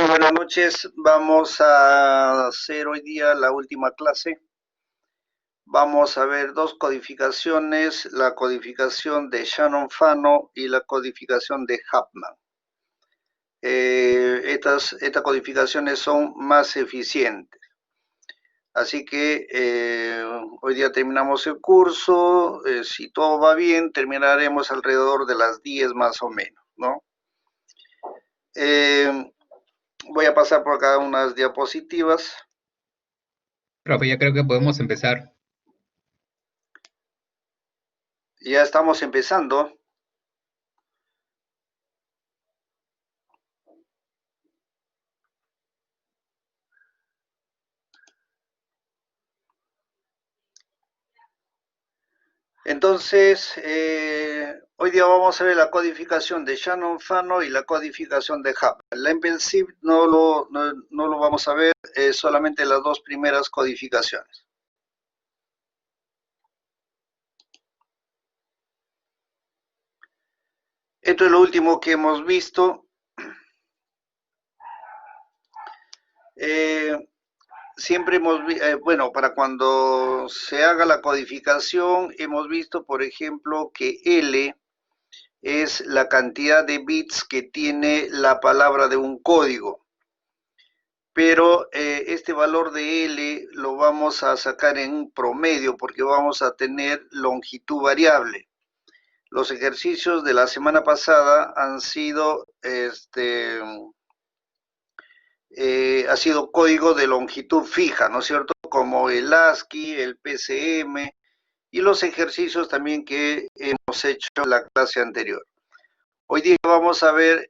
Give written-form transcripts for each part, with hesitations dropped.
buenas noches. Vamos a hacer hoy día la última clase. Vamos a ver dos codificaciones, la codificación de Shannon-Fano y la codificación de Huffman. Estas codificaciones son más eficientes. Así que hoy día terminamos el curso. Si todo va bien, terminaremos alrededor de las 10 más o menos, ¿no? Voy a pasar por acá unas diapositivas. Profe, ya creo que podemos empezar. Ya estamos empezando. Entonces, hoy día vamos a ver la codificación de Shannon-Fano y la codificación de Hubbard. La Impulsive no lo vamos a ver, solamente las dos primeras codificaciones. Esto es lo último que hemos visto. Siempre hemos visto, bueno, para cuando se haga la codificación, hemos visto, por ejemplo, que L es la cantidad de bits que tiene la palabra de un código. Pero este valor de L lo vamos a sacar en un promedio porque vamos a tener longitud variable. Los ejercicios de la semana pasada han sido, ha sido código de longitud fija, ¿no es cierto? Como el ASCII, el PCM y los ejercicios también que hemos hecho en la clase anterior. Hoy día vamos a ver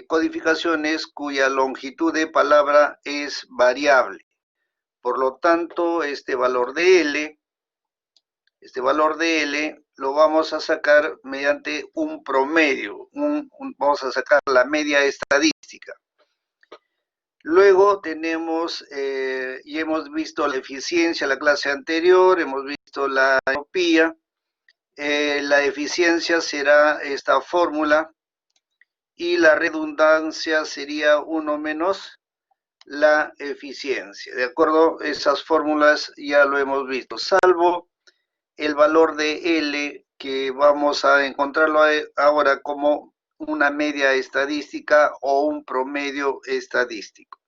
codificaciones cuya longitud de palabra es variable. Por lo tanto, este valor de L lo vamos a sacar mediante un promedio, vamos a sacar la media estadística. Luego tenemos, y hemos visto la eficiencia en la clase anterior, hemos visto la entropía. La eficiencia será esta fórmula y la redundancia sería 1 menos la eficiencia. ¿De acuerdo? Esas fórmulas ya lo hemos visto, salvo el valor de L, que vamos a encontrarlo ahora como una media estadística o un promedio estadístico.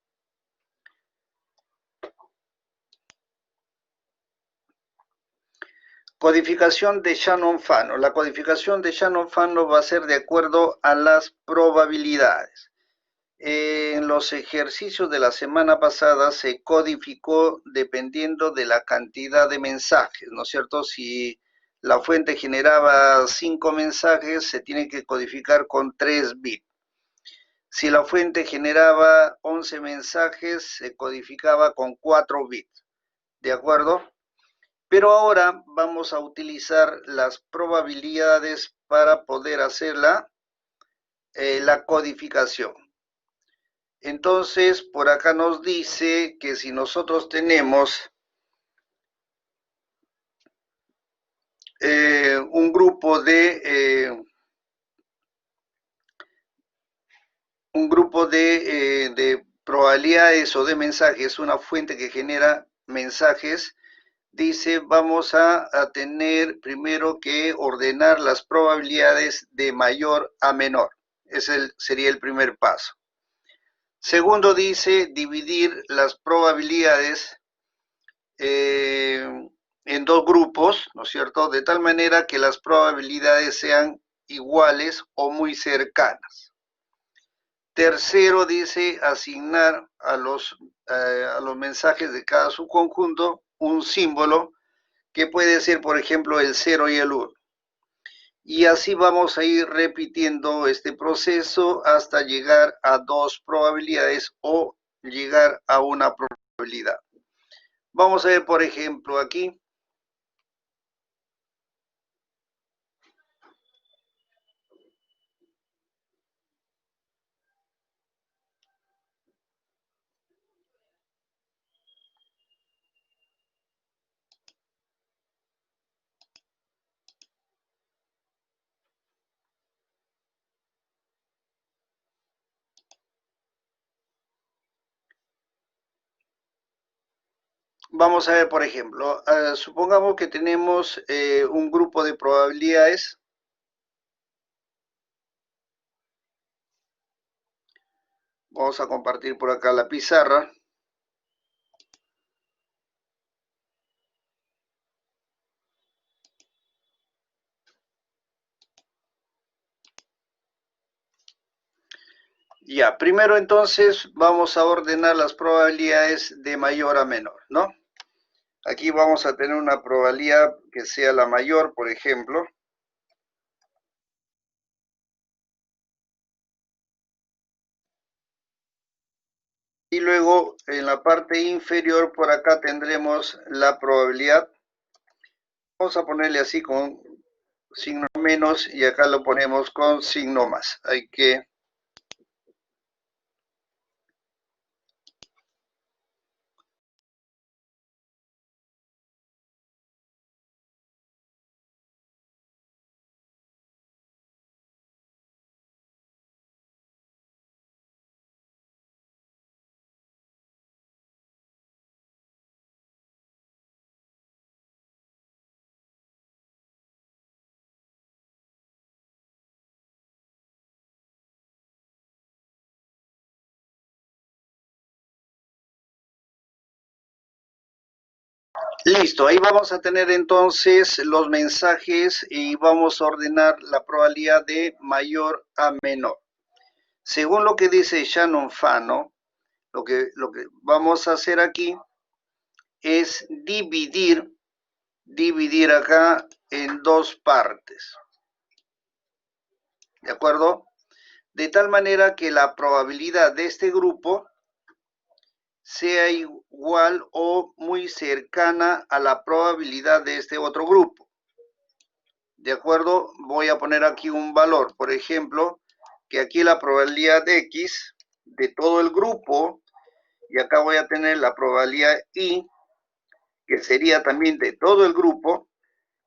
Codificación de Shannon-Fano. La codificación de Shannon-Fano va a ser de acuerdo a las probabilidades. En los ejercicios de la semana pasada se codificó dependiendo de la cantidad de mensajes, ¿no es cierto? Si la fuente generaba 5 mensajes, se tiene que codificar con 3 bits. Si la fuente generaba 11 mensajes, se codificaba con 4 bits, ¿de acuerdo? Pero ahora vamos a utilizar las probabilidades para poder hacer la codificación. Entonces, por acá nos dice que si nosotros tenemos un grupo de probabilidades o de mensajes, una fuente que genera mensajes, dice vamos a tener primero que ordenar las probabilidades de mayor a menor. Ese sería el primer paso. Segundo dice dividir las probabilidades en dos grupos, ¿no es cierto? De tal manera que las probabilidades sean iguales o muy cercanas. Tercero dice asignar a los mensajes de cada subconjunto un símbolo que puede ser, por ejemplo, el 0 y el 1. Y así vamos a ir repitiendo este proceso hasta llegar a dos probabilidades o llegar a una probabilidad. Vamos a ver, por ejemplo, aquí. vamos a ver, por ejemplo, supongamos que tenemos un grupo de probabilidades. Vamos a compartir por acá la pizarra. Ya, primero entonces vamos a ordenar las probabilidades de mayor a menor, ¿no? Aquí vamos a tener una probabilidad que sea la mayor, por ejemplo. Y luego en la parte inferior por acá tendremos la probabilidad. Vamos a ponerle así con signo menos y acá lo ponemos con signo más. Hay que... Listo, ahí vamos a tener entonces los mensajes y vamos a ordenar la probabilidad de mayor a menor. Según lo que dice Shannon Fano, lo que vamos a hacer aquí es dividir acá en dos partes. ¿De acuerdo? De tal manera que la probabilidad de este grupo sea igual o muy cercana a la probabilidad de este otro grupo. ¿De acuerdo? Voy a poner aquí un valor, por ejemplo, que aquí la probabilidad de X de todo el grupo, y acá voy a tener la probabilidad Y, que sería también de todo el grupo.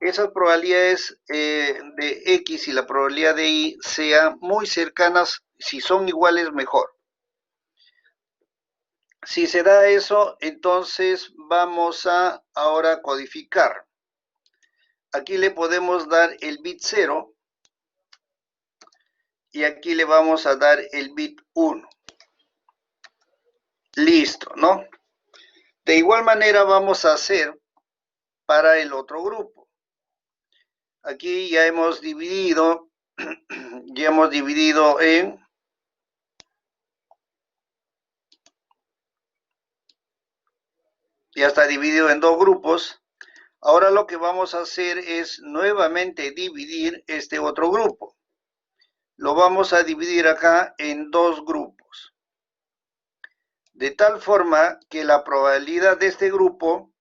Esas probabilidades de X y la probabilidad de Y sean muy cercanas. Si son iguales, mejor. Si se da eso, entonces vamos a ahora codificar. Aquí le podemos dar el bit 0 y aquí le vamos a dar el bit 1. Listo, ¿no? De igual manera vamos a hacer para el otro grupo. Aquí ya hemos dividido, en... Ya está dividido en dos grupos. Ahora lo que vamos a hacer es nuevamente dividir este otro grupo. Lo vamos a dividir acá en dos grupos. De tal forma que la probabilidad de este grupo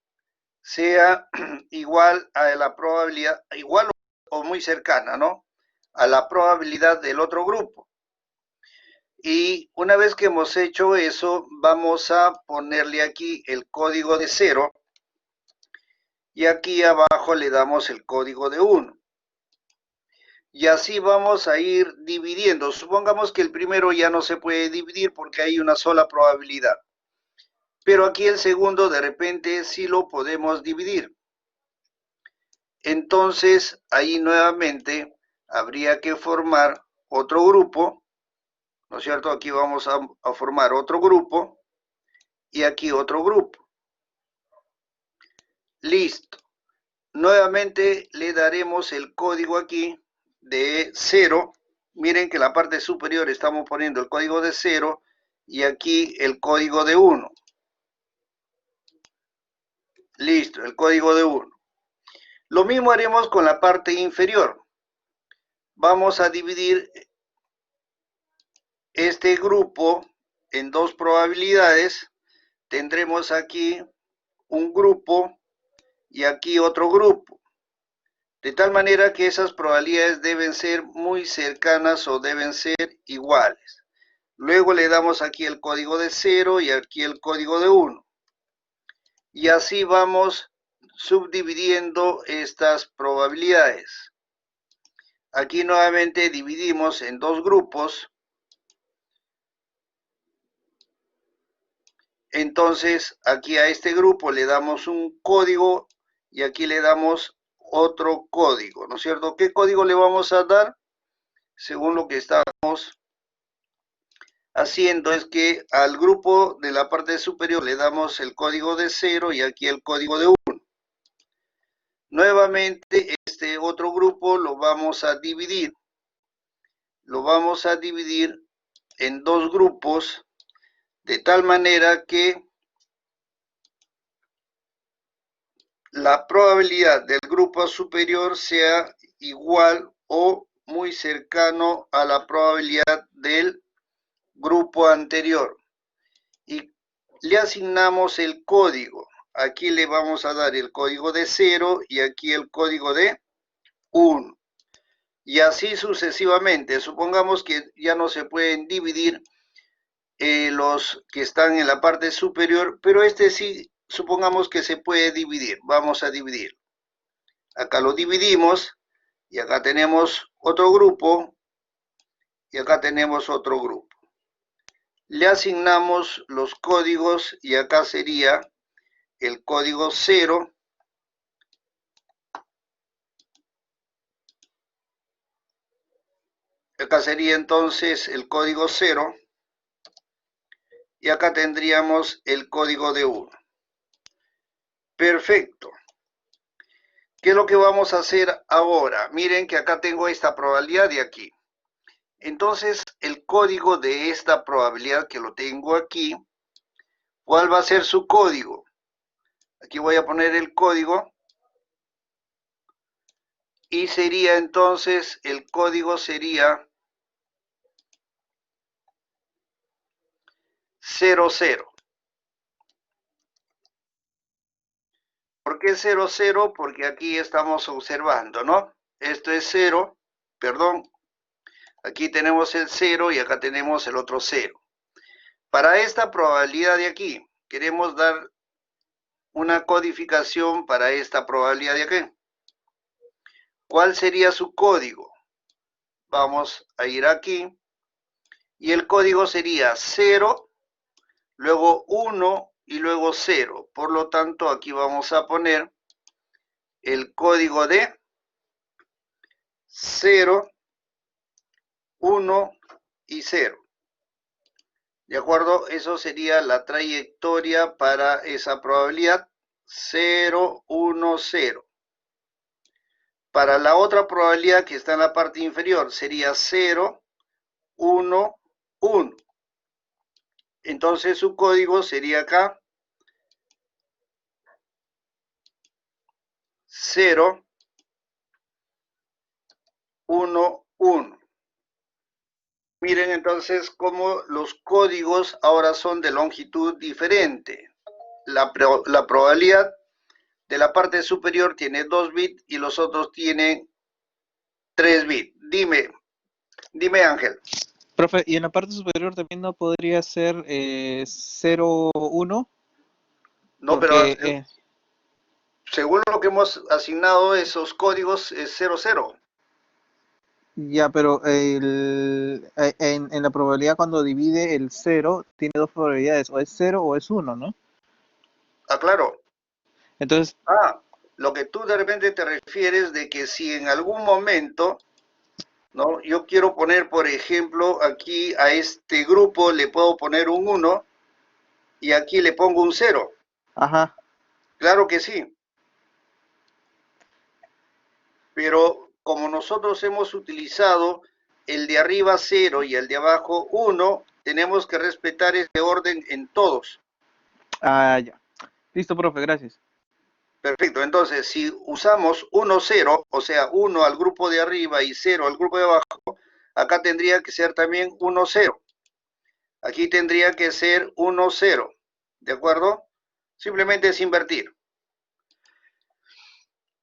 sea igual a la probabilidad, igual o muy cercana, ¿no? A la probabilidad del otro grupo. Y una vez que hemos hecho eso, vamos a ponerle aquí el código de 0 y aquí abajo le damos el código de 1. Y así vamos a ir dividiendo. Supongamos que el primero ya no se puede dividir porque hay una sola probabilidad. Pero aquí el segundo de repente sí lo podemos dividir. Entonces ahí nuevamente habría que formar otro grupo, ¿no es cierto? Aquí vamos a formar otro grupo y aquí otro grupo. Listo. Nuevamente le daremos el código aquí de 0. Miren que en la parte superior estamos poniendo el código de 0 y aquí el código de 1. Listo, el código de 1. Lo mismo haremos con la parte inferior. Vamos a dividir este grupo en dos probabilidades. Tendremos aquí un grupo y aquí otro grupo. De tal manera que esas probabilidades deben ser muy cercanas o deben ser iguales. Luego le damos aquí el código de 0 y aquí el código de 1. Y así vamos subdividiendo estas probabilidades. Aquí nuevamente dividimos en dos grupos. Entonces, aquí a este grupo le damos un código y aquí le damos otro código, ¿no es cierto? ¿Qué código le vamos a dar? Según lo que estamos haciendo es que al grupo de la parte superior le damos el código de 0 y aquí el código de 1. Nuevamente, este otro grupo lo vamos a dividir. Lo vamos a dividir en dos grupos de tal manera que la probabilidad del grupo superior sea igual o muy cercano a la probabilidad del grupo anterior. Y le asignamos el código. Aquí le vamos a dar el código de 0 y aquí el código de 1. Y así sucesivamente. Supongamos que ya no se pueden dividir los que están en la parte superior, pero este sí, supongamos que se puede dividir. Vamos a dividir. Acá lo dividimos y acá tenemos otro grupo y acá tenemos otro grupo. Le asignamos los códigos y acá sería el código 0. Acá sería entonces el código 0 y acá tendríamos el código de 1. Perfecto. ¿Qué es lo que vamos a hacer ahora? Miren que acá tengo esta probabilidad de aquí. Entonces, el código de esta probabilidad que lo tengo aquí, ¿cuál va a ser su código? Aquí voy a poner el código y sería entonces, el código sería 00. ¿Por qué 00? Porque aquí estamos observando, ¿no? Esto es 0, perdón, aquí tenemos el 0 y acá tenemos el otro 0. Para esta probabilidad de aquí, queremos dar una codificación para esta probabilidad de aquí. ¿Cuál sería su código? Vamos a ir aquí y el código sería 0, luego 1 y luego 0. Por lo tanto, aquí vamos a poner el código de 0, 1 y 0. ¿De acuerdo? Eso sería la trayectoria para esa probabilidad 0, 1, 0. Para la otra probabilidad que está en la parte inferior sería 0, 1, 1. Entonces su código sería acá 0, 1, 1. Miren entonces cómo los códigos ahora son de longitud diferente. La probabilidad de la parte superior tiene 2 bits y los otros tienen 3 bits. Dime Ángel. Profe, ¿y en la parte superior también no podría ser 0, 1? No, pero Porque, según lo que hemos asignado esos códigos es 00. ya, pero en la probabilidad cuando divide el 0, tiene dos probabilidades, o es 0 o es 1, ¿no? Ah, claro. Entonces, Lo que tú de repente te refieres de que si en algún momento, ¿no? Yo quiero poner, por ejemplo, aquí a este grupo le puedo poner un 1 y aquí le pongo un 0. ajá, Claro que sí. Pero como nosotros hemos utilizado el de arriba 0 y el de abajo 1, tenemos que respetar ese orden en todos. ya. Listo, profe, gracias. Perfecto, entonces si usamos 1, 0, o sea, 1 al grupo de arriba y 0 al grupo de abajo, acá tendría que ser también 1, 0. Aquí tendría que ser 1, 0. ¿De acuerdo? Simplemente es invertir.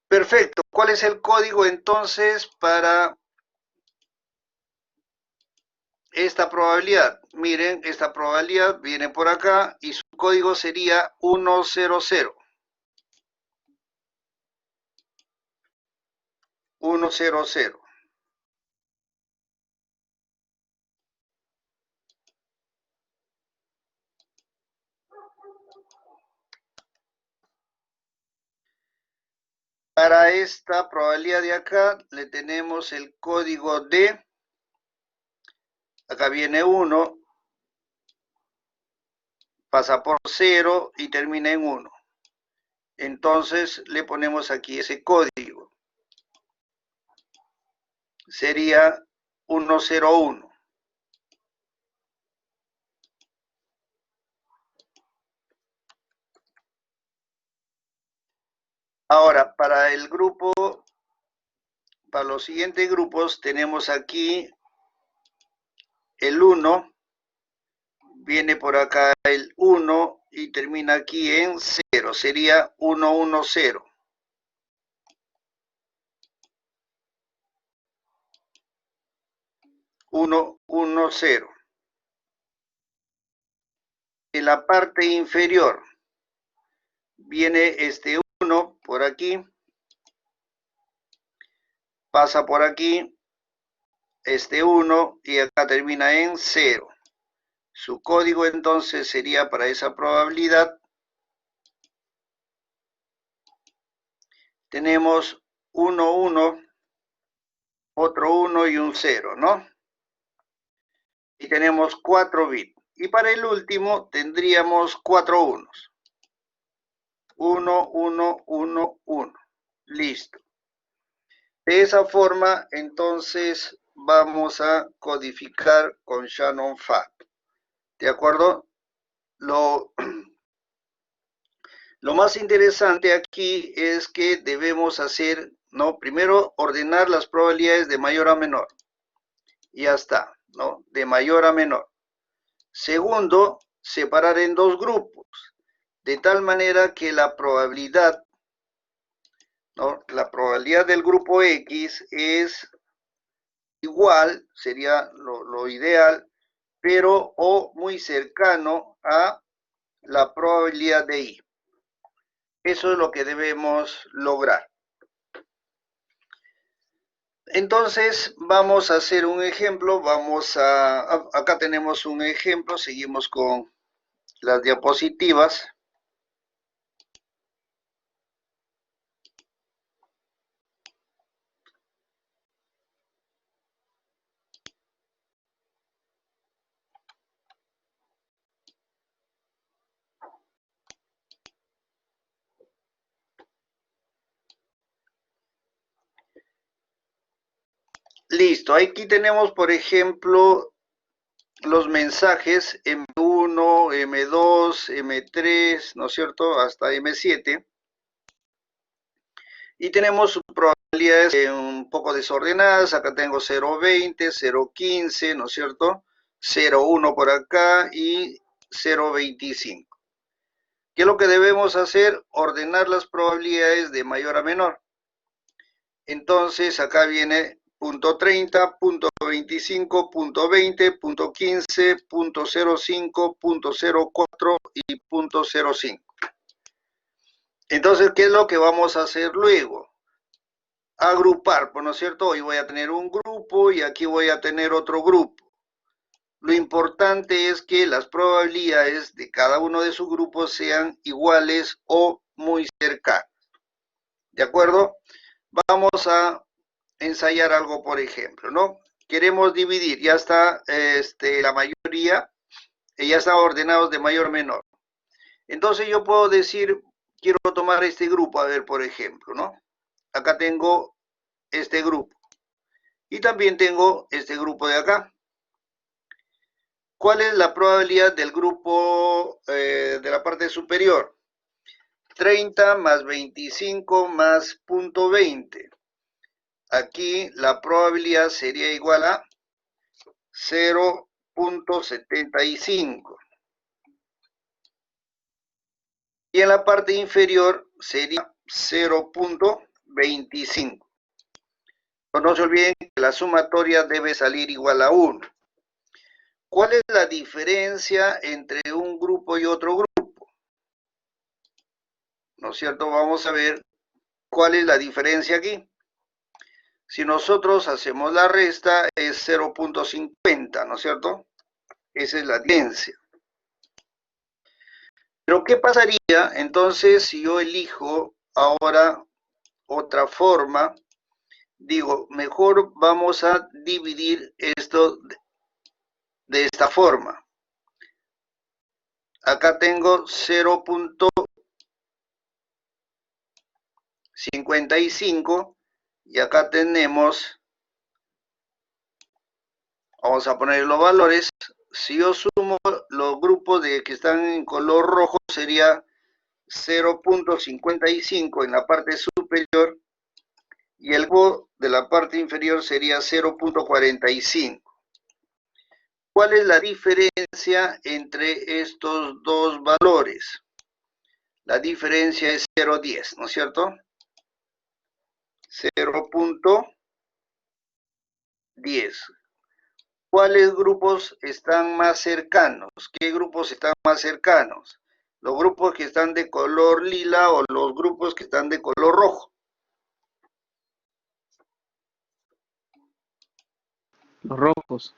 Perfecto. ¿Cuál es el código entonces para esta probabilidad? Miren, esta probabilidad viene por acá y su código sería 1, 0, 0. 1, 0, 0. Para esta probabilidad de acá le tenemos el código D. Acá viene 1, pasa por 0 y termina en 1. Entonces le ponemos aquí ese código. Sería 101. Ahora, para el grupo, para los siguientes grupos, tenemos aquí el 1, viene por acá el 1 y termina aquí en 0. Sería 110. 110. En la parte inferior viene este 1 por aquí, pasa por aquí, este 1 y acá termina en 0. Su código entonces sería para esa probabilidad. Tenemos 1, 1, otro 1 y un 0, ¿no? Y tenemos 4 bits. Y para el último tendríamos 4 unos. 1, 1, 1, 1. Listo. De esa forma, entonces, vamos a codificar con Shannon Fat. ¿De acuerdo? Lo más interesante aquí es que debemos hacer, ¿no? Primero, ordenar las probabilidades de mayor a menor. Ya está, ¿no? De mayor a menor. Segundo, separar en dos grupos, de tal manera que la probabilidad, ¿no? La probabilidad del grupo X es igual, sería lo ideal, pero o muy cercano a la probabilidad de Y. Eso es lo que debemos lograr. Entonces, vamos a hacer un ejemplo. Acá tenemos un ejemplo, seguimos con las diapositivas. Listo, aquí tenemos, por ejemplo, los mensajes M1, M2, M3, ¿no es cierto? Hasta M7. Y tenemos probabilidades un poco desordenadas. Acá tengo 0.20, 0.15, ¿no es cierto? 0.1 por acá y 0.25. ¿Qué es lo que debemos hacer? Ordenar las probabilidades de mayor a menor. Entonces, acá viene punto 30, punto 25, punto 20, punto 15, punto 05, punto 04 y punto 05. Entonces, ¿qué es lo que vamos a hacer luego? Agrupar, ¿no es cierto? Hoy voy a tener un grupo y aquí voy a tener otro grupo. Lo importante es que las probabilidades de cada uno de sus grupos sean iguales o muy cercanas. ¿De acuerdo? Vamos a ensayar algo, por ejemplo, ¿no? Queremos dividir, ya está la mayoría, ya están ordenados de mayor a menor. Entonces yo puedo decir, quiero tomar este grupo, a ver, por ejemplo, ¿no? Acá tengo este grupo. Y también tengo este grupo de acá. ¿Cuál es la probabilidad del grupo de la parte superior? 30 más 25 más punto 20. Aquí la probabilidad sería igual a 0.75. Y en la parte inferior sería 0.25. No se olviden que la sumatoria debe salir igual a 1. ¿Cuál es la diferencia entre un grupo y otro grupo? ¿No es cierto? Vamos a ver cuál es la diferencia aquí. Si nosotros hacemos la resta es 0.50, ¿no es cierto? Esa es la diferencia. Pero ¿qué pasaría entonces si yo elijo ahora otra forma, digo, mejor vamos a dividir esto de esta forma. Acá tengo 0.55 y acá tenemos, vamos a poner los valores. Si yo sumo los grupos que están en color rojo, sería 0.55 en la parte superior y el grupo de la parte inferior sería 0.45. ¿Cuál es la diferencia entre estos dos valores? La diferencia es 0.10, ¿no es cierto? 0.10. ¿Cuáles grupos están más cercanos? ¿Qué grupos están más cercanos? ¿Los grupos que están de color lila o los grupos que están de color rojo? Los rojos.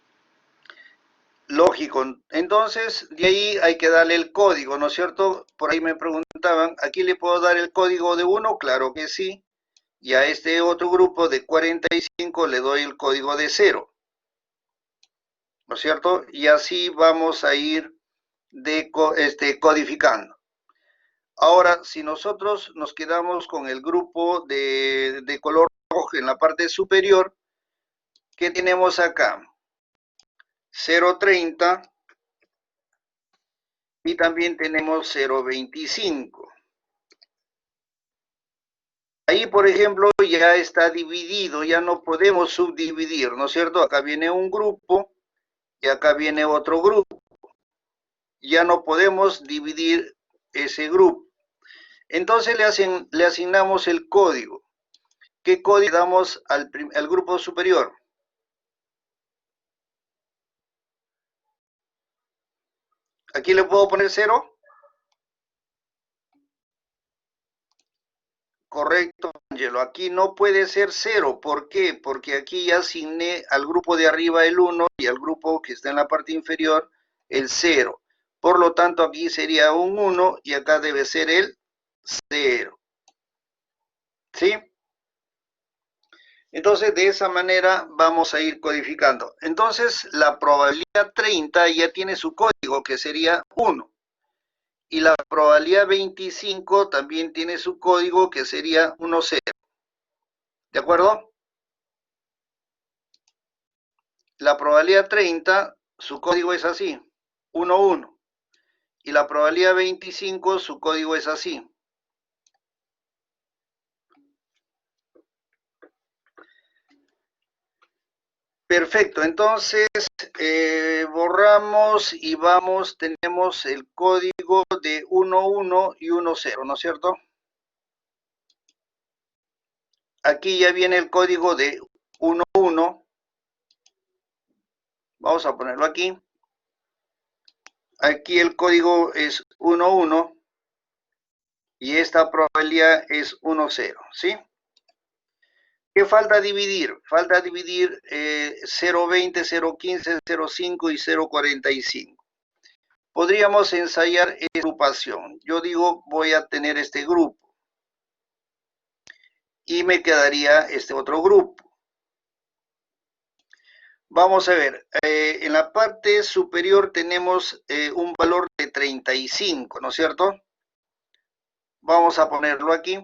Lógico. Entonces, de ahí hay que darle el código, ¿no es cierto? Por ahí me preguntaban, ¿aquí le puedo dar el código de 1? Claro que sí. Y a este otro grupo de 45 le doy el código de 0. ¿No es cierto? Y así vamos a ir codificando. Ahora, si nosotros nos quedamos con el grupo de color rojo en la parte superior, ¿qué tenemos acá? 0.30 y también tenemos 0.25. Ahí, por ejemplo, ya está dividido, ya no podemos subdividir, ¿no es cierto? Acá viene un grupo y acá viene otro grupo. Ya no podemos dividir ese grupo. Entonces le asignamos el código. ¿Qué código damos al grupo superior? ¿Aquí le puedo poner 0? Correcto, Angelo. Aquí no puede ser 0. ¿Por qué? Porque aquí ya asigné al grupo de arriba el 1 y al grupo que está en la parte inferior el 0. Por lo tanto, aquí sería un 1 y acá debe ser el 0. ¿Sí? Entonces, de esa manera vamos a ir codificando. Entonces, la probabilidad 30 ya tiene su código, que sería 1. Y la probabilidad 25 también tiene su código, que sería 1, 0. ¿De acuerdo? La probabilidad 30, su código es así, 1, 1. Y la probabilidad 25, su código es así. Perfecto, entonces borramos y vamos, tenemos el código de 1, 1 y 1, 0, ¿no es cierto? Aquí ya viene el código de 1, 1. Vamos a ponerlo aquí. Aquí el código es 1, 1. Y esta probabilidad es 1, 0, ¿sí? ¿Qué falta dividir? Falta dividir 0.20, 0.15, 0.5 y 0.45. Podríamos ensayar agrupación. Yo digo, voy a tener este grupo. Y me quedaría este otro grupo. Vamos a ver, en la parte superior tenemos un valor de 35, ¿no es cierto? Vamos a ponerlo aquí.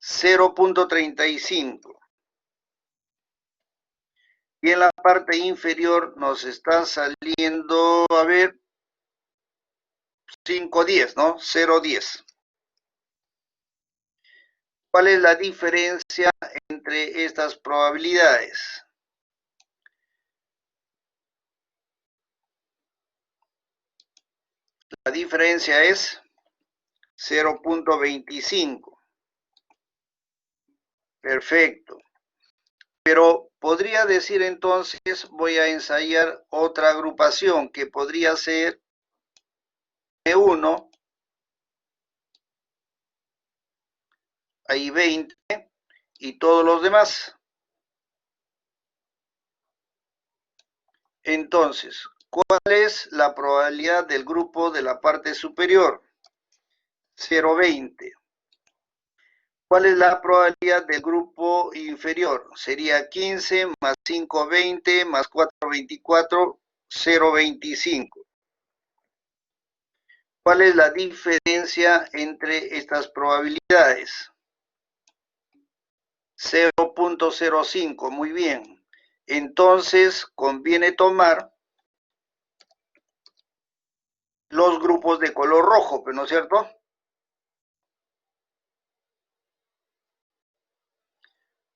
0.35. Y en la parte inferior nos está saliendo, a ver, 5.10, ¿no? 0.10. ¿Cuál es la diferencia entre estas probabilidades? La diferencia es 0.25. Perfecto. Pero podría decir entonces, voy a ensayar otra agrupación que podría ser E1, ahí 20 y todos los demás. Entonces, ¿cuál es la probabilidad del grupo de la parte superior? 0.20. ¿Cuál es la probabilidad del grupo inferior? Sería 15 más 5, 20, más 4, 24, 0,25. ¿Cuál es la diferencia entre estas probabilidades? 0,05, muy bien. Entonces, conviene tomar los grupos de color rojo, ¿no es cierto?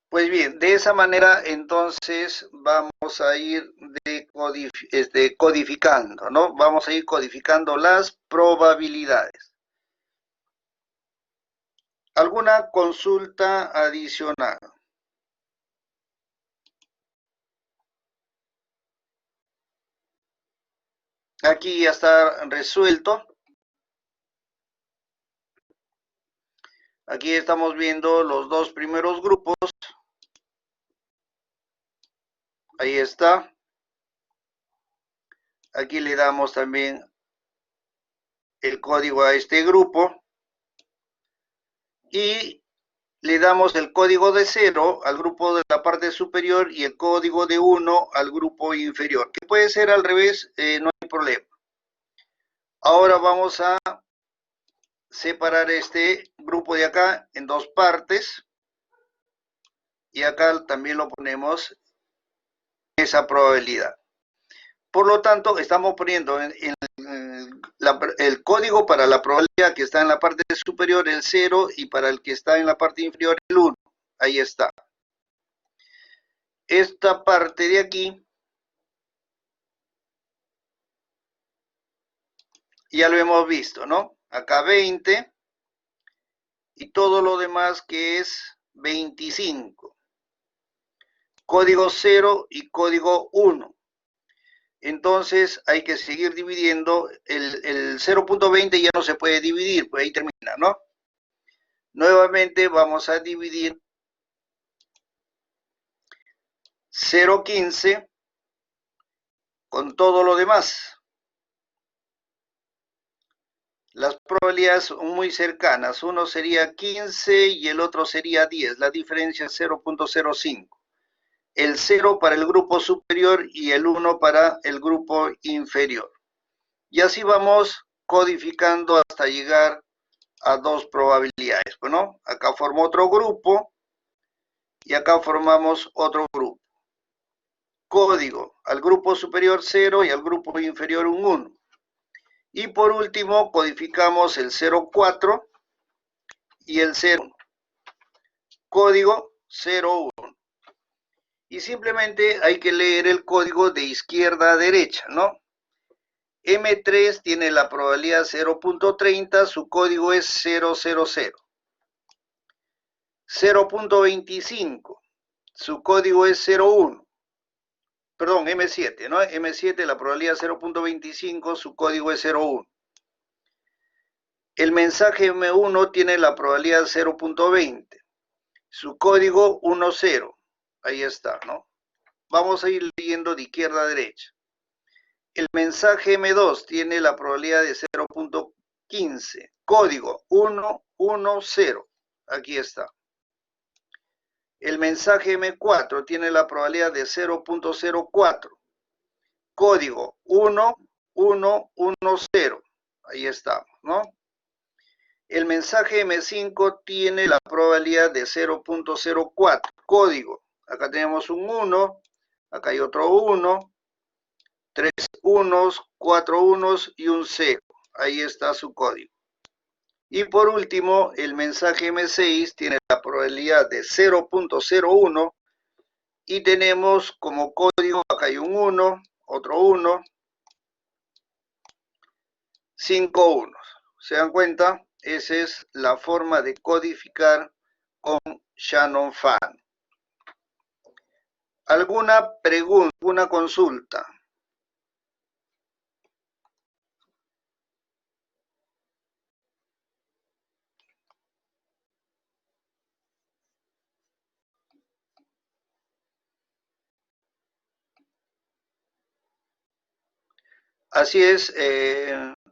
Pues bien, de esa manera entonces vamos a ir codificando, ¿no? Vamos a ir codificando las probabilidades. ¿Alguna consulta adicional? Aquí ya está resuelto. Aquí estamos viendo los dos primeros grupos. Ahí está. Aquí le damos también el código a este grupo. Y le damos el código de 0 al grupo de la parte superior y el código de 1 al grupo inferior. Que puede ser al revés, no hay problema. Ahora vamos a separar este grupo de acá en dos partes. Y acá también lo ponemos esa probabilidad. Por lo tanto, estamos poniendo el código para la probabilidad que está en la parte superior, el 0, y para el que está en la parte inferior, el 1. Ahí está. Esta parte de aquí, ya lo hemos visto, ¿no? Acá 20, y todo lo demás que es 25. Código 0 y código 1. Entonces hay que seguir dividiendo. El 0,20 ya no se puede dividir, pues ahí termina, ¿no? Nuevamente vamos a dividir 0,15 con todo lo demás. Las probabilidades son muy cercanas. Uno sería 15 y el otro sería 10. La diferencia es 0,05. El 0 para el grupo superior y el 1 para el grupo inferior. Y así vamos codificando hasta llegar a dos probabilidades. Bueno, acá formo otro grupo y acá formamos otro grupo. Código al grupo superior 0 y al grupo inferior un 1. Y por último codificamos el 0,4 y el 0,1. Código 0,1. Y simplemente hay que leer el código de izquierda a derecha, ¿no? M3 tiene la probabilidad 0,30, su código es 000. 0,25, su código es 01. Perdón, M7, ¿no? M7, la probabilidad 0,25, su código es 01. El mensaje M1 tiene la probabilidad 0,20, su código 10. Ahí está, ¿no? Vamos a ir leyendo de izquierda a derecha. El mensaje M2 tiene la probabilidad de 0,15, código 110. Aquí está. El mensaje M4 tiene la probabilidad de 0,04, código 1110. Ahí estamos, ¿no? El mensaje M5 tiene la probabilidad de 0,04, código. Acá tenemos un 1, acá hay otro 1, 3 unos, 4 unos y un 0. Ahí está su código. Y por último, el mensaje M6 tiene la probabilidad de 0,01 y tenemos como código, acá hay un 1, otro 1, 5 unos. ¿Se dan cuenta? Esa es la forma de codificar con Shannon-Fano. ¿Alguna pregunta, alguna consulta? Así es,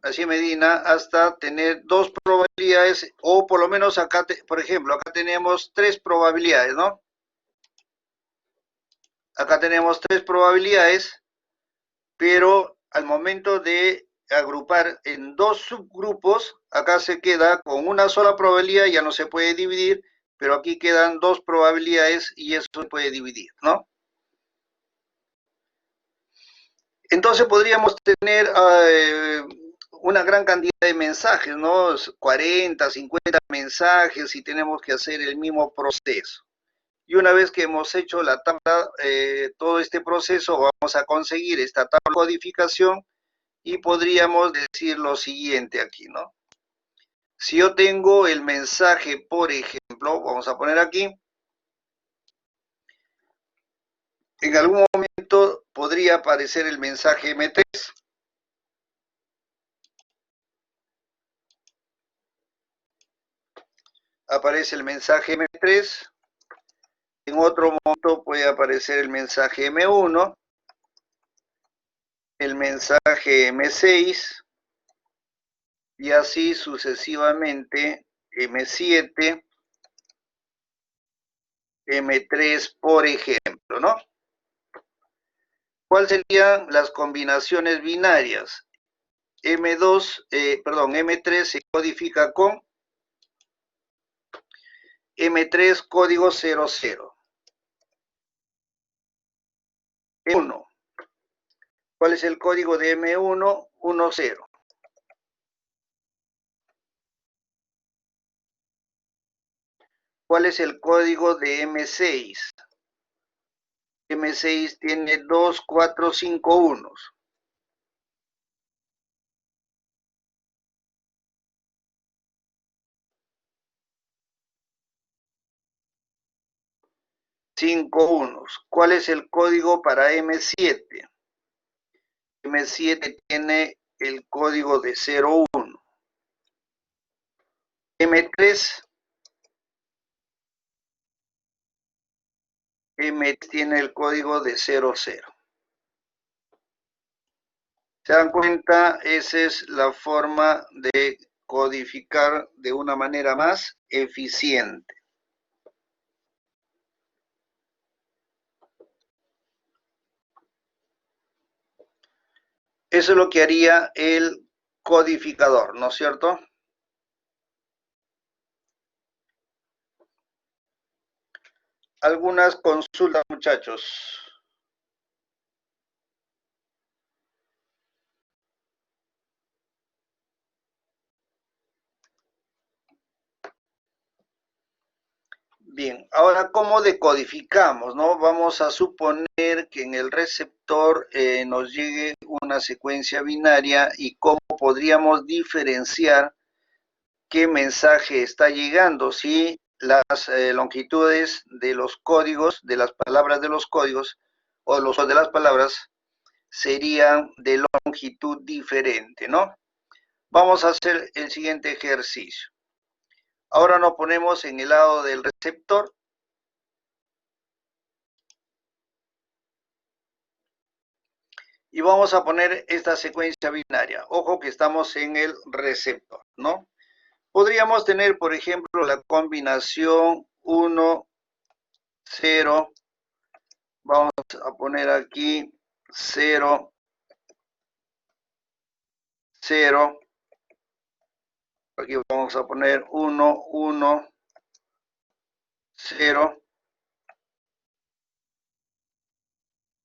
así Medina, hasta tener 2 probabilidades, o por lo menos acá, por ejemplo, acá tenemos 3 probabilidades, ¿no? Acá tenemos 3 probabilidades, pero al momento de agrupar en 2 subgrupos, acá se queda con una sola probabilidad, ya no se puede dividir, pero aquí quedan 2 probabilidades y eso se puede dividir, ¿no? Entonces podríamos tener una gran cantidad de mensajes, ¿no? 40, 50 mensajes y tenemos que hacer el mismo proceso. Y una vez que hemos hecho la tabla, todo este proceso, vamos a conseguir esta tabla de codificación y podríamos decir lo siguiente aquí, ¿no? Si yo tengo el mensaje, por ejemplo, vamos a poner aquí, en algún momento podría aparecer el mensaje M3. Aparece el mensaje M3. En otro momento puede aparecer el mensaje M1, el mensaje M6, y así sucesivamente M7, M3, por ejemplo, ¿no? ¿Cuáles serían las combinaciones binarias? M3 se codifica con M3 código 00. M1. ¿Cuál es el código de M1? 10. ¿Cuál es el código de M6? M6 tiene 2, 4, 5 unos. Cinco unos. ¿Cuál es el código para M7? M7 tiene el código de 01. M3 tiene el código de 00. ¿Se dan cuenta? Esa es la forma de codificar de una manera más eficiente. Eso es lo que haría el codificador, ¿no es cierto? Algunas consultas, muchachos. Bien, ahora, ¿cómo decodificamos, no? Vamos a suponer que en el receptor nos llegue una secuencia binaria y cómo podríamos diferenciar qué mensaje está llegando, si las longitudes de los códigos, de las palabras de los códigos, o los de las palabras, serían de longitud diferente, ¿no? Vamos a hacer el siguiente ejercicio. Ahora nos ponemos en el lado del receptor. Y vamos a poner esta secuencia binaria. Ojo que estamos en el receptor, ¿no? Podríamos tener, por ejemplo, la combinación 1, 0. Vamos a poner aquí 0, 0. Aquí vamos a poner 1, 1, 0.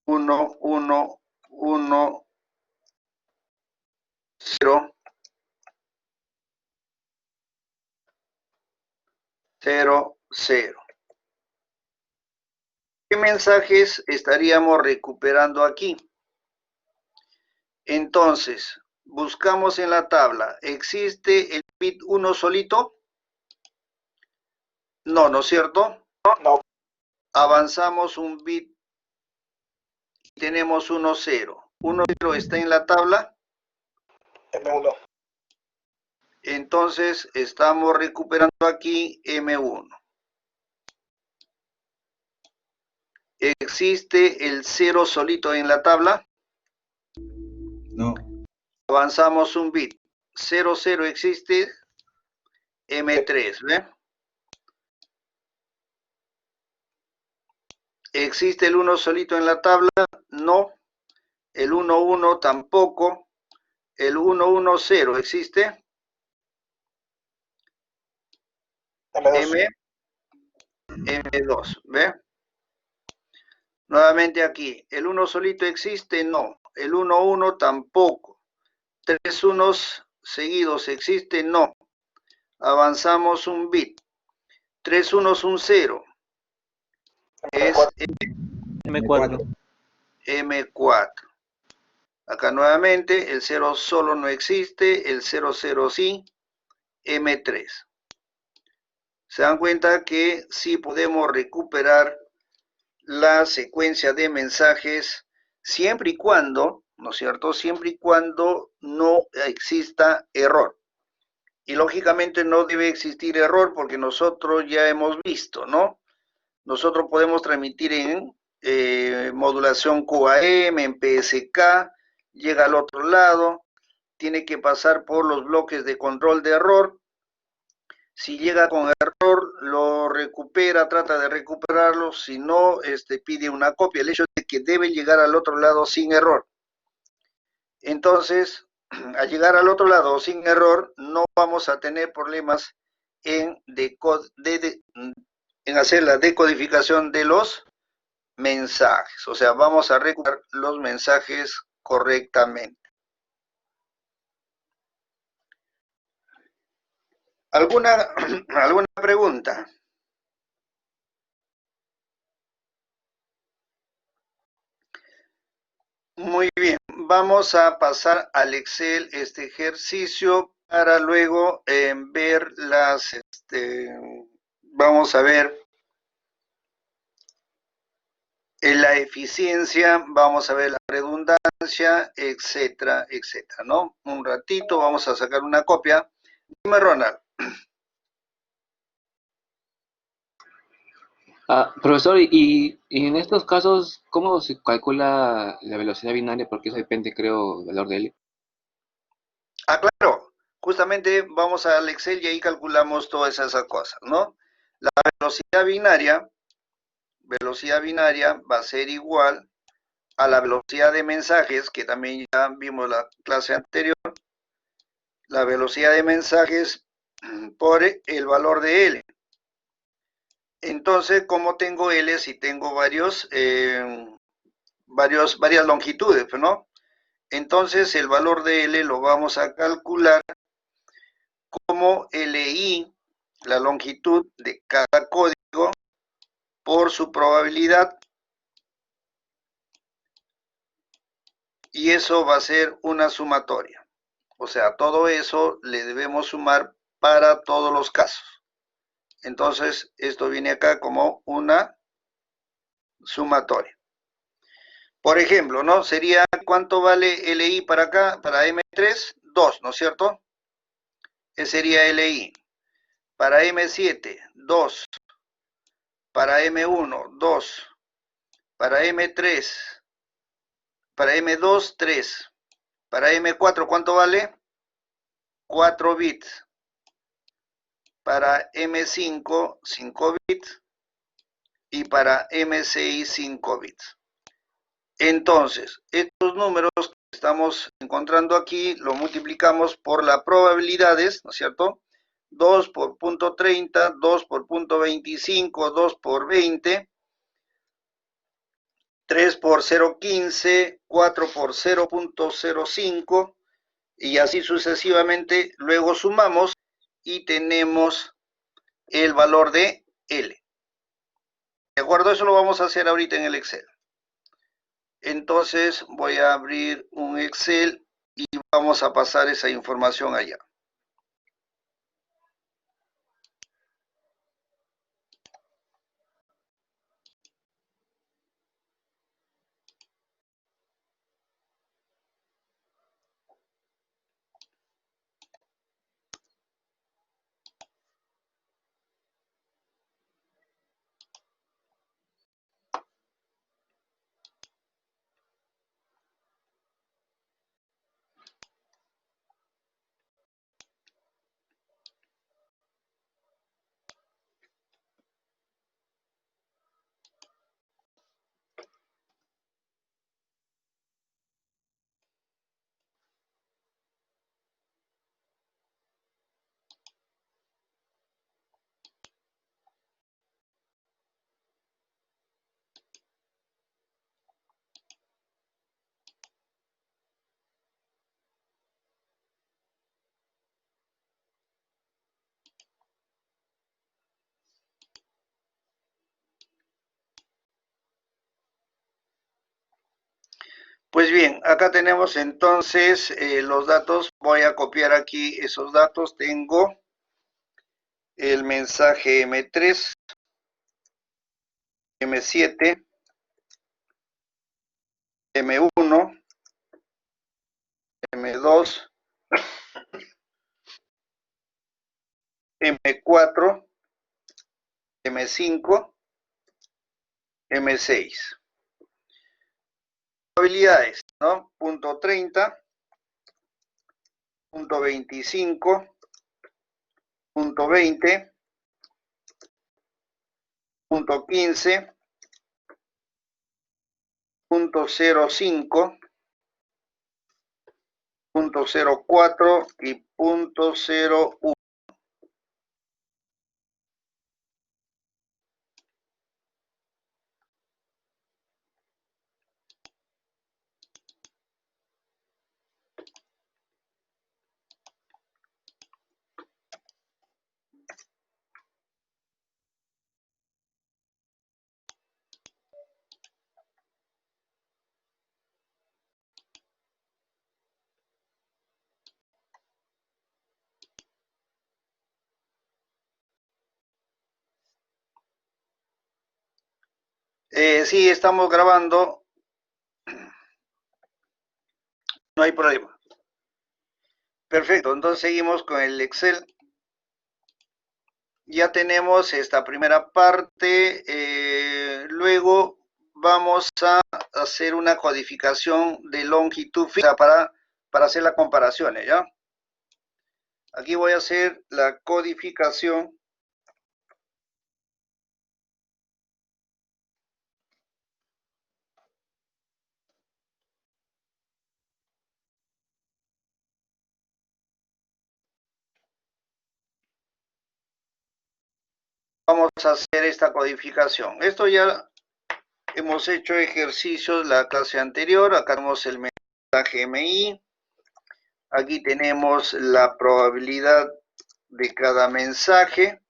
1, 1, 1, 0. 0, 0. ¿Qué mensajes estaríamos recuperando aquí? Entonces, buscamos en la tabla, ¿existe el bit 1 solito? No, ¿no es cierto? No. Avanzamos un bit y tenemos 1, 0. 1, 0 está en la tabla. M1. Entonces, estamos recuperando aquí M1. ¿Existe el 0 solito en la tabla? No. Avanzamos un bit. 0, 0 existe, M3, ¿ve? ¿Existe el 1 solito en la tabla? No. El 1, 1 tampoco. El 1, 1, 0 existe. M2. M2, ¿ve? Nuevamente aquí, ¿el 1 solito existe? No. El 1, 1 tampoco. 3 unos seguidos existe? No. Avanzamos un bit. 3 unos un 0. Es M4. M4. Acá nuevamente, el 0 solo no existe, el 0, 0 sí, M3. Se dan cuenta que sí podemos recuperar la secuencia de mensajes siempre y cuando, ¿no es cierto? Siempre y cuando no exista error. Y lógicamente no debe existir error porque nosotros ya hemos visto, ¿no? Nosotros podemos transmitir en modulación QAM, en PSK, llega al otro lado, tiene que pasar por los bloques de control de error. Si llega con error, lo recupera, trata de recuperarlo. Si no, pide una copia. El hecho de que debe llegar al otro lado sin error. Entonces, al llegar al otro lado sin error, no vamos a tener problemas en hacer la decodificación de los mensajes. O sea, vamos a recuperar los mensajes correctamente. ¿Alguna pregunta? Muy bien, vamos a pasar al Excel este ejercicio para luego ver vamos a ver la eficiencia, vamos a ver la redundancia, etcétera, etcétera, ¿no? Un ratito, vamos a sacar una copia. Dime, Ronald. Profesor, y en estos casos, ¿cómo se calcula la velocidad binaria? Porque eso depende, creo, del valor de L. Ah, claro, justamente vamos al Excel y ahí calculamos todas esas cosas, ¿no? La velocidad binaria va a ser igual a la velocidad de mensajes, que también ya vimos la clase anterior, la velocidad de mensajes por el valor de L. Entonces, ¿cómo tengo L si tengo varias longitudes, ¿no? Entonces, el valor de L lo vamos a calcular como LI, la longitud de cada código, por su probabilidad, y eso va a ser una sumatoria. O sea, todo eso le debemos sumar para todos los casos. Entonces, esto viene acá como una sumatoria. Por ejemplo, ¿no? Sería, ¿cuánto vale LI para acá? Para M3, 2, ¿no es cierto? Ese sería LI. Para M7, 2. Para M1, 2. Para M3, para M2, 3. Para M4, ¿cuánto vale? 4 bits. Para M5, 5 bits. Y para M6, 5 bits. Entonces, estos números que estamos encontrando aquí, lo multiplicamos por las probabilidades, ¿no es cierto? 2 por punto 30, 2 por punto 25, 2 por 20, 3 por 0.15, 4 por 0.05, y así sucesivamente. Luego sumamos y tenemos el valor de L. ¿De acuerdo? Eso lo vamos a hacer ahorita en el Excel. Entonces voy a abrir un Excel y vamos a pasar esa información allá. Pues bien, acá tenemos entonces los datos. Voy a copiar aquí esos datos. Tengo el mensaje M3, M7, M1, M2, M4, M5, M6. Probabilidades, ¿no? Punto 30, punto 25, punto 20, punto 15, punto 05, punto 04 y punto 01. Sí, estamos grabando, no hay problema. Perfecto, entonces seguimos con el Excel. Ya tenemos esta primera parte, luego vamos a hacer una codificación de longitud fija para hacer las comparaciones, ¿ya? Aquí voy a hacer la codificación. Vamos a hacer esta codificación. Esto ya hemos hecho ejercicios la clase anterior. Acá tenemos el mensaje MI. Aquí tenemos la probabilidad de cada mensaje.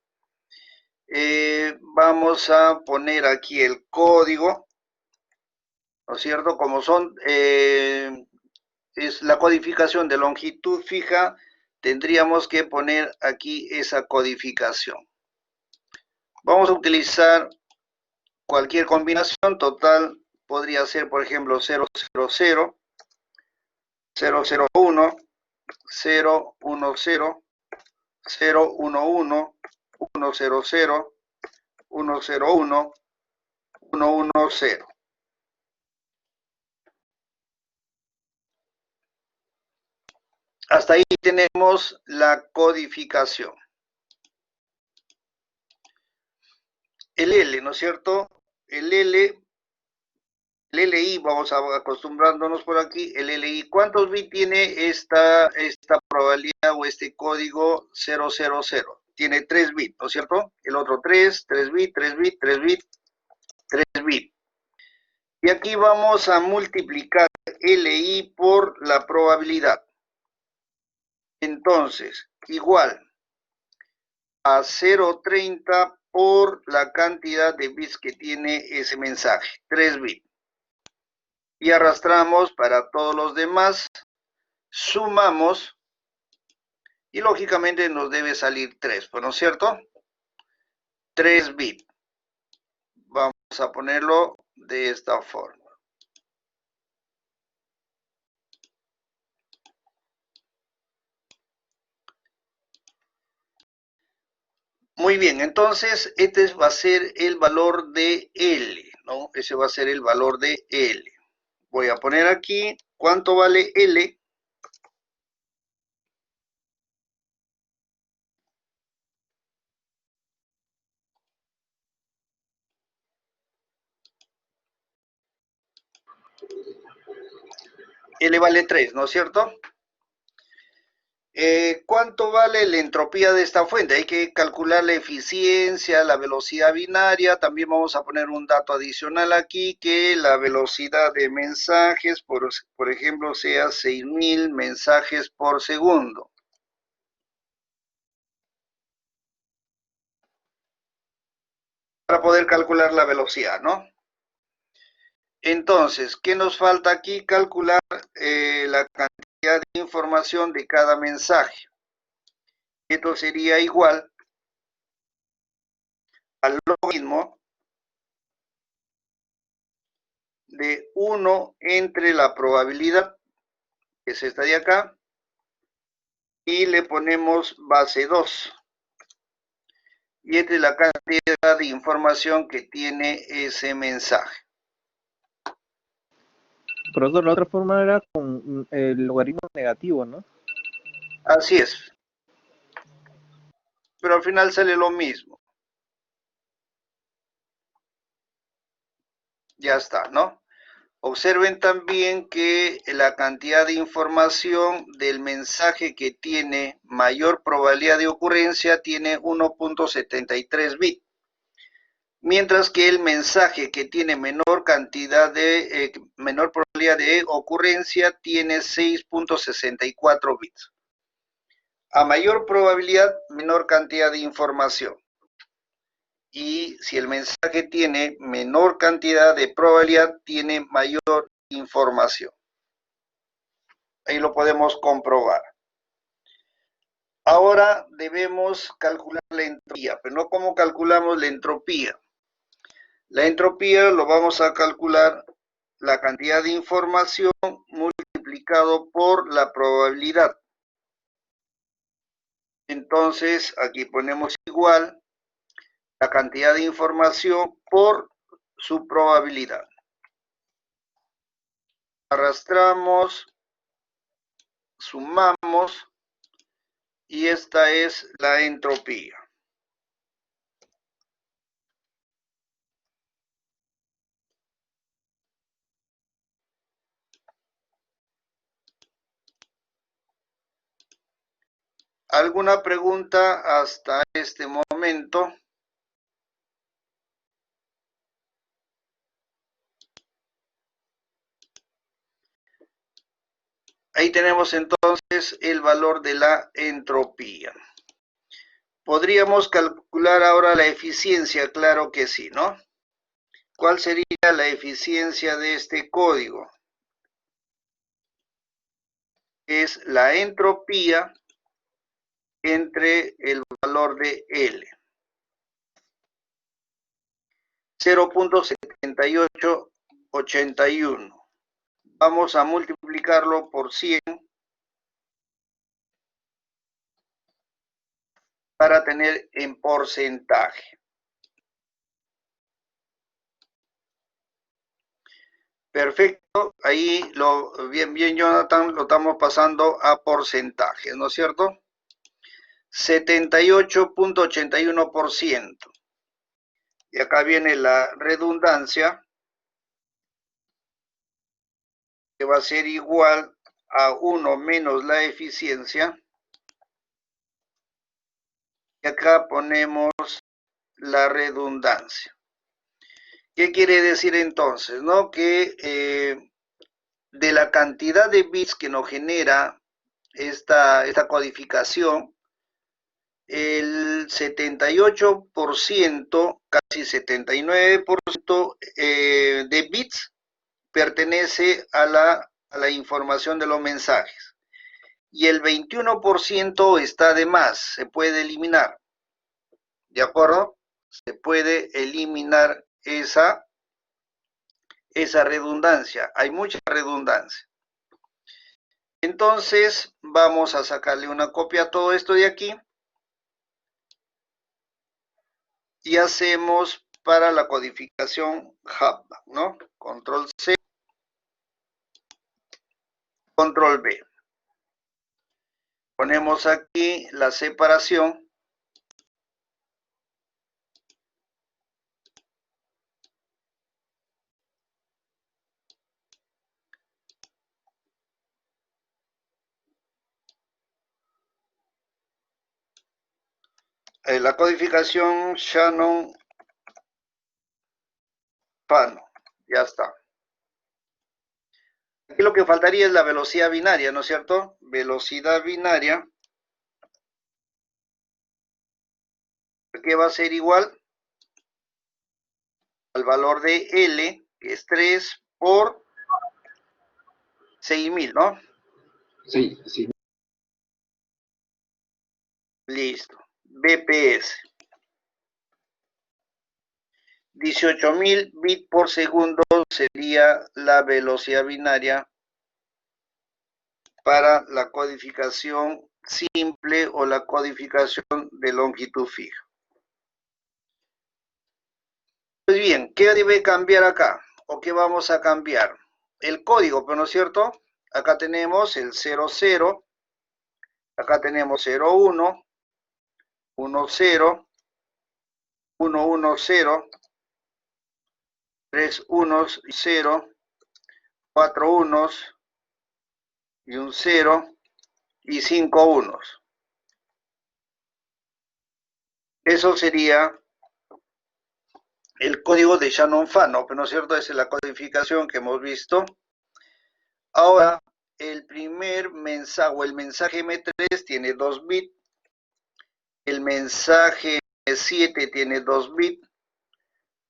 Vamos a poner aquí el código, ¿no es cierto? Como son, es la codificación de longitud fija, tendríamos que poner aquí esa codificación. Vamos a utilizar cualquier combinación total, podría ser, por ejemplo, 000, 001, 010, 011, 100, 101, 110. Hasta ahí tenemos la codificación. El L, ¿no es cierto? El LI, vamos a acostumbrándonos por aquí, el LI, ¿cuántos bits tiene esta probabilidad o este código 000? Tiene 3 bits, ¿no es cierto? El otro 3 bits, 3 bits, 3 bits, 3 bits. Y aquí vamos a multiplicar LI por la probabilidad. Entonces, igual a 0.30 por la cantidad de bits que tiene ese mensaje, 3 bits. Y arrastramos para todos los demás, sumamos y lógicamente nos debe salir 3, ¿no es cierto? 3 bits. Vamos a ponerlo de esta forma. Muy bien, entonces este va a ser el valor de L, ¿no? Ese va a ser el valor de L. Voy a poner aquí, ¿cuánto vale L? L vale 3, ¿no es cierto? ¿Cuánto vale la entropía de esta fuente? Hay que calcular la eficiencia, la velocidad binaria. También vamos a poner un dato adicional aquí, que la velocidad de mensajes, por ejemplo, sea 6.000 mensajes por segundo. Para poder calcular la velocidad, ¿no? Entonces, ¿qué nos falta aquí? Calcular la cantidad de información de cada mensaje. Esto sería igual al logaritmo de 1 entre la probabilidad, que es esta de acá, y le ponemos base 2. Y esta es la cantidad de información que tiene ese mensaje. Profesor, la otra forma era con el logaritmo negativo, ¿no? Así es. Pero al final sale lo mismo. Ya está, ¿no? Observen también que la cantidad de información del mensaje que tiene mayor probabilidad de ocurrencia tiene 1.73 bits, mientras que el mensaje que tiene menor probabilidad de ocurrencia tiene 6.64 bits. A mayor probabilidad, menor cantidad de información. Y si el mensaje tiene menor cantidad de probabilidad, tiene mayor información. Ahí lo podemos comprobar. Ahora debemos calcular la entropía, pero no como calculamos la entropía. La entropía lo vamos a calcular la cantidad de información multiplicado por la probabilidad. Entonces, aquí ponemos igual la cantidad de información por su probabilidad. Arrastramos, sumamos, y esta es la entropía. ¿Alguna pregunta hasta este momento? Ahí tenemos entonces el valor de la entropía. ¿Podríamos calcular ahora la eficiencia? Claro que sí, ¿no? ¿Cuál sería la eficiencia de este código? Es la entropía entre el valor de L. 0.7881. Vamos a multiplicarlo por 100 para tener en porcentaje. Perfecto, ahí bien Jonathan, lo estamos pasando a porcentaje, ¿no es cierto? 78.81%. Y acá viene la redundancia, que va a ser igual a 1 menos la eficiencia. Y acá ponemos la redundancia. ¿Qué quiere decir entonces? ¿No? Que de la cantidad de bits que nos genera esta codificación, el 78%, casi 79% de bits pertenece a la información de los mensajes. Y el 21% está de más, se puede eliminar. ¿De acuerdo? Se puede eliminar esa redundancia. Hay mucha redundancia. Entonces, vamos a sacarle una copia a todo esto de aquí. Y hacemos para la codificación HAPBAC, ¿no? Control C, Control B. Ponemos aquí la separación. La codificación Shannon-Fano. Ya está. Aquí lo que faltaría es la velocidad binaria, ¿no es cierto? Velocidad binaria. Que va a ser igual al valor de L, que es 3 por 6.000, ¿no? Sí, sí. Listo. BPS. 18.000 bits por segundo sería la velocidad binaria para la codificación simple o la codificación de longitud fija. Pues bien, ¿qué debe cambiar acá? ¿O qué vamos a cambiar? El código, pero ¿no es cierto? Acá tenemos el 00, acá tenemos 01, 10, 110, 3 unos y 0, 4 unos y un 0 y 5 unos. Eso sería el código de Shannon-Fano, ¿no es cierto? Esa es la codificación que hemos visto. Ahora, el primer mensaje, o el mensaje M3 tiene 2 bits, el mensaje 7 tiene 2 bits,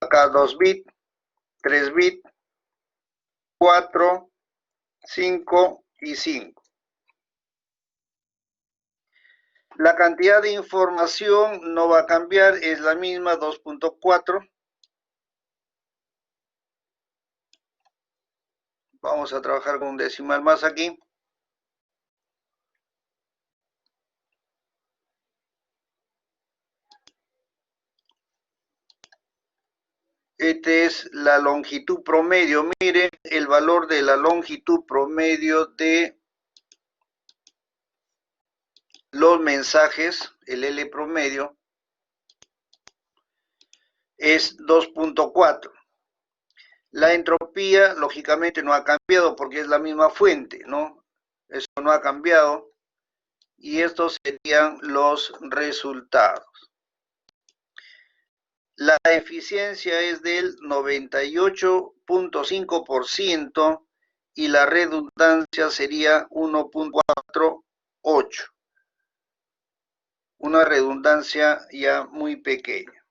acá 2 bits, 3 bits, 4, 5 y 5. La cantidad de información no va a cambiar, es la misma, 2.4. Vamos a trabajar con un decimal más aquí. Esta es la longitud promedio. Miren el valor de la longitud promedio de los mensajes, el L promedio, es 2.4. La entropía, lógicamente, no ha cambiado porque es la misma fuente, ¿no? Eso no ha cambiado. Y estos serían los resultados. La eficiencia es del 98.5% y la redundancia sería 1.48. Una redundancia ya muy pequeña.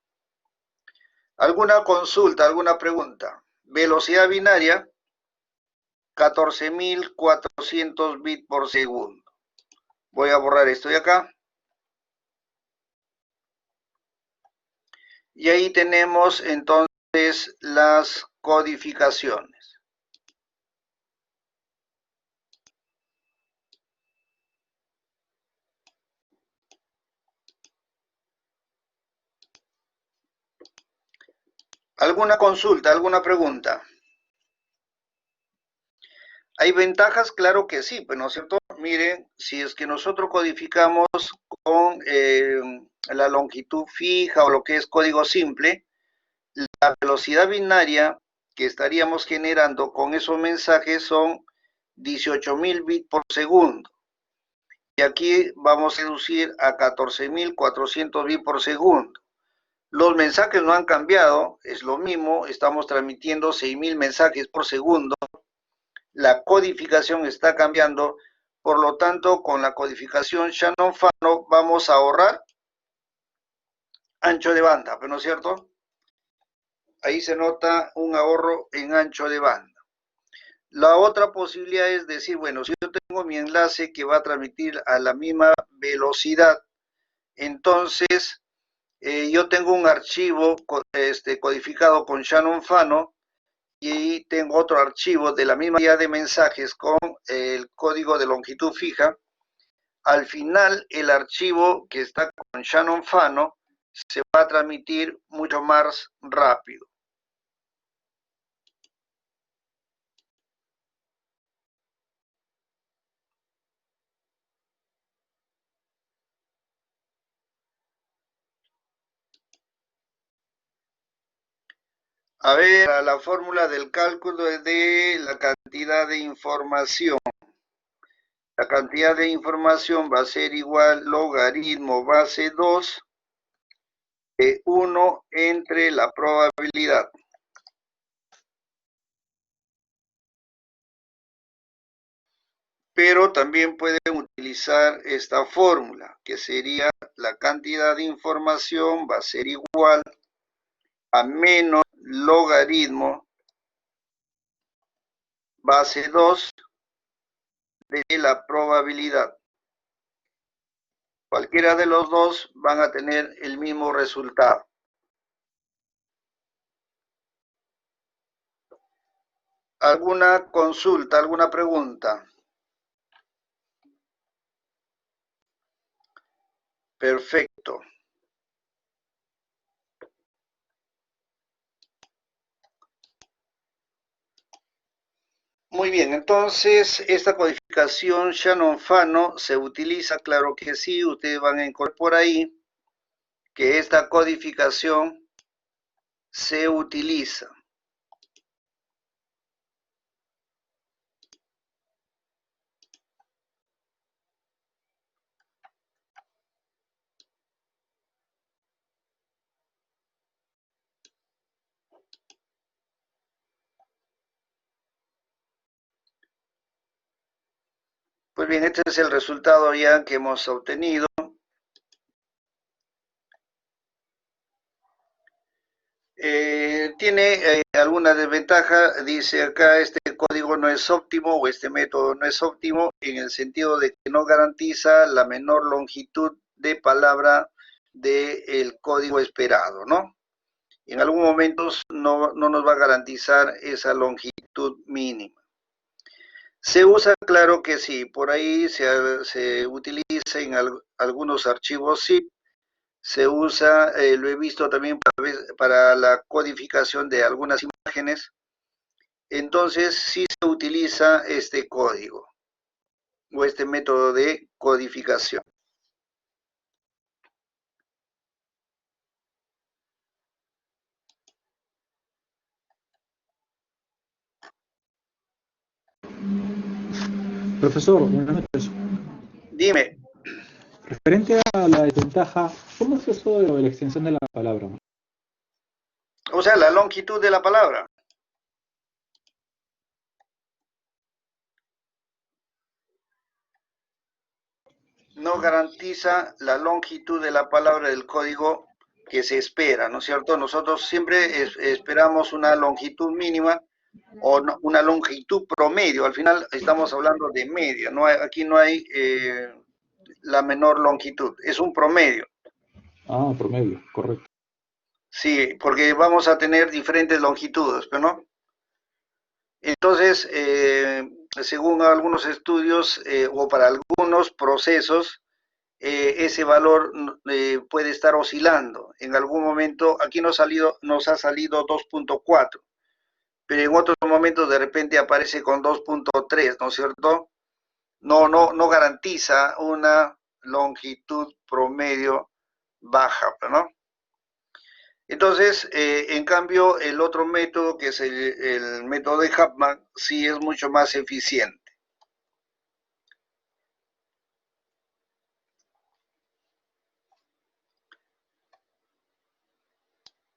¿Alguna consulta, alguna pregunta? Velocidad binaria, 14.400 bits por segundo. Voy a borrar esto de acá. Y ahí tenemos entonces las codificaciones. ¿Alguna consulta, alguna pregunta? ¿Hay ventajas? Claro que sí, pues, ¿no es cierto? Miren, si es que nosotros codificamos con la longitud fija o lo que es código simple, la velocidad binaria que estaríamos generando con esos mensajes son 18.000 bits por segundo. Y aquí vamos a reducir a 14.400 bits por segundo. Los mensajes no han cambiado, es lo mismo, estamos transmitiendo 6.000 mensajes por segundo. La codificación está cambiando, por lo tanto, con la codificación Shannon-Fano vamos a ahorrar ancho de banda, ¿no es cierto? Ahí se nota un ahorro en ancho de banda. La otra posibilidad es decir, bueno, si yo tengo mi enlace que va a transmitir a la misma velocidad, entonces yo tengo un archivo codificado con Shannon-Fano y tengo otro archivo de la misma cantidad de mensajes con el código de longitud fija. Al final, el archivo que está con Shannon-Fano se va a transmitir mucho más rápido. A ver, la fórmula del cálculo de la cantidad de información. La cantidad de información va a ser igual logaritmo base 2 de 1 entre la probabilidad. Pero también pueden utilizar esta fórmula, que sería la cantidad de información va a ser igual a menos logaritmo base 2 de la probabilidad. Cualquiera de los dos van a tener el mismo resultado. ¿Alguna consulta, alguna pregunta? Perfecto. Muy bien, entonces esta codificación Shannon-Fano se utiliza, claro que sí, ustedes van a incorporar ahí que esta codificación se utiliza. Pues bien, este es el resultado ya que hemos obtenido. Tiene alguna desventaja, dice acá, este código no es óptimo o este método no es óptimo en el sentido de que no garantiza la menor longitud de palabra del código esperado, ¿no? En algún momento no nos va a garantizar esa longitud mínima. Se usa, claro que sí, por ahí se utiliza en algunos archivos zip. Se usa, lo he visto también para la codificación de algunas imágenes. Entonces, sí se utiliza este código o este método de codificación. Profesor, buenas noches. Dime, Referente a la desventaja, ¿cómo es eso de la extensión de la palabra? o sea, la longitud de la palabra. No garantiza la longitud de la palabra del código que se espera, ¿no es cierto? Nosotros siempre esperamos una longitud mínima o una longitud promedio. Al final estamos hablando de media, aquí no hay la menor longitud, es un promedio. Ah, promedio, correcto. Sí, porque vamos a tener diferentes longitudes, ¿no? Entonces, según algunos estudios o para algunos procesos, ese valor puede estar oscilando. En algún momento, aquí nos ha salido 2.4, pero en otros momentos de repente aparece con 2.3, ¿no es cierto? No garantiza una longitud promedio baja, ¿no? Entonces, en cambio, el otro método, que es el método de Huffman, sí es mucho más eficiente.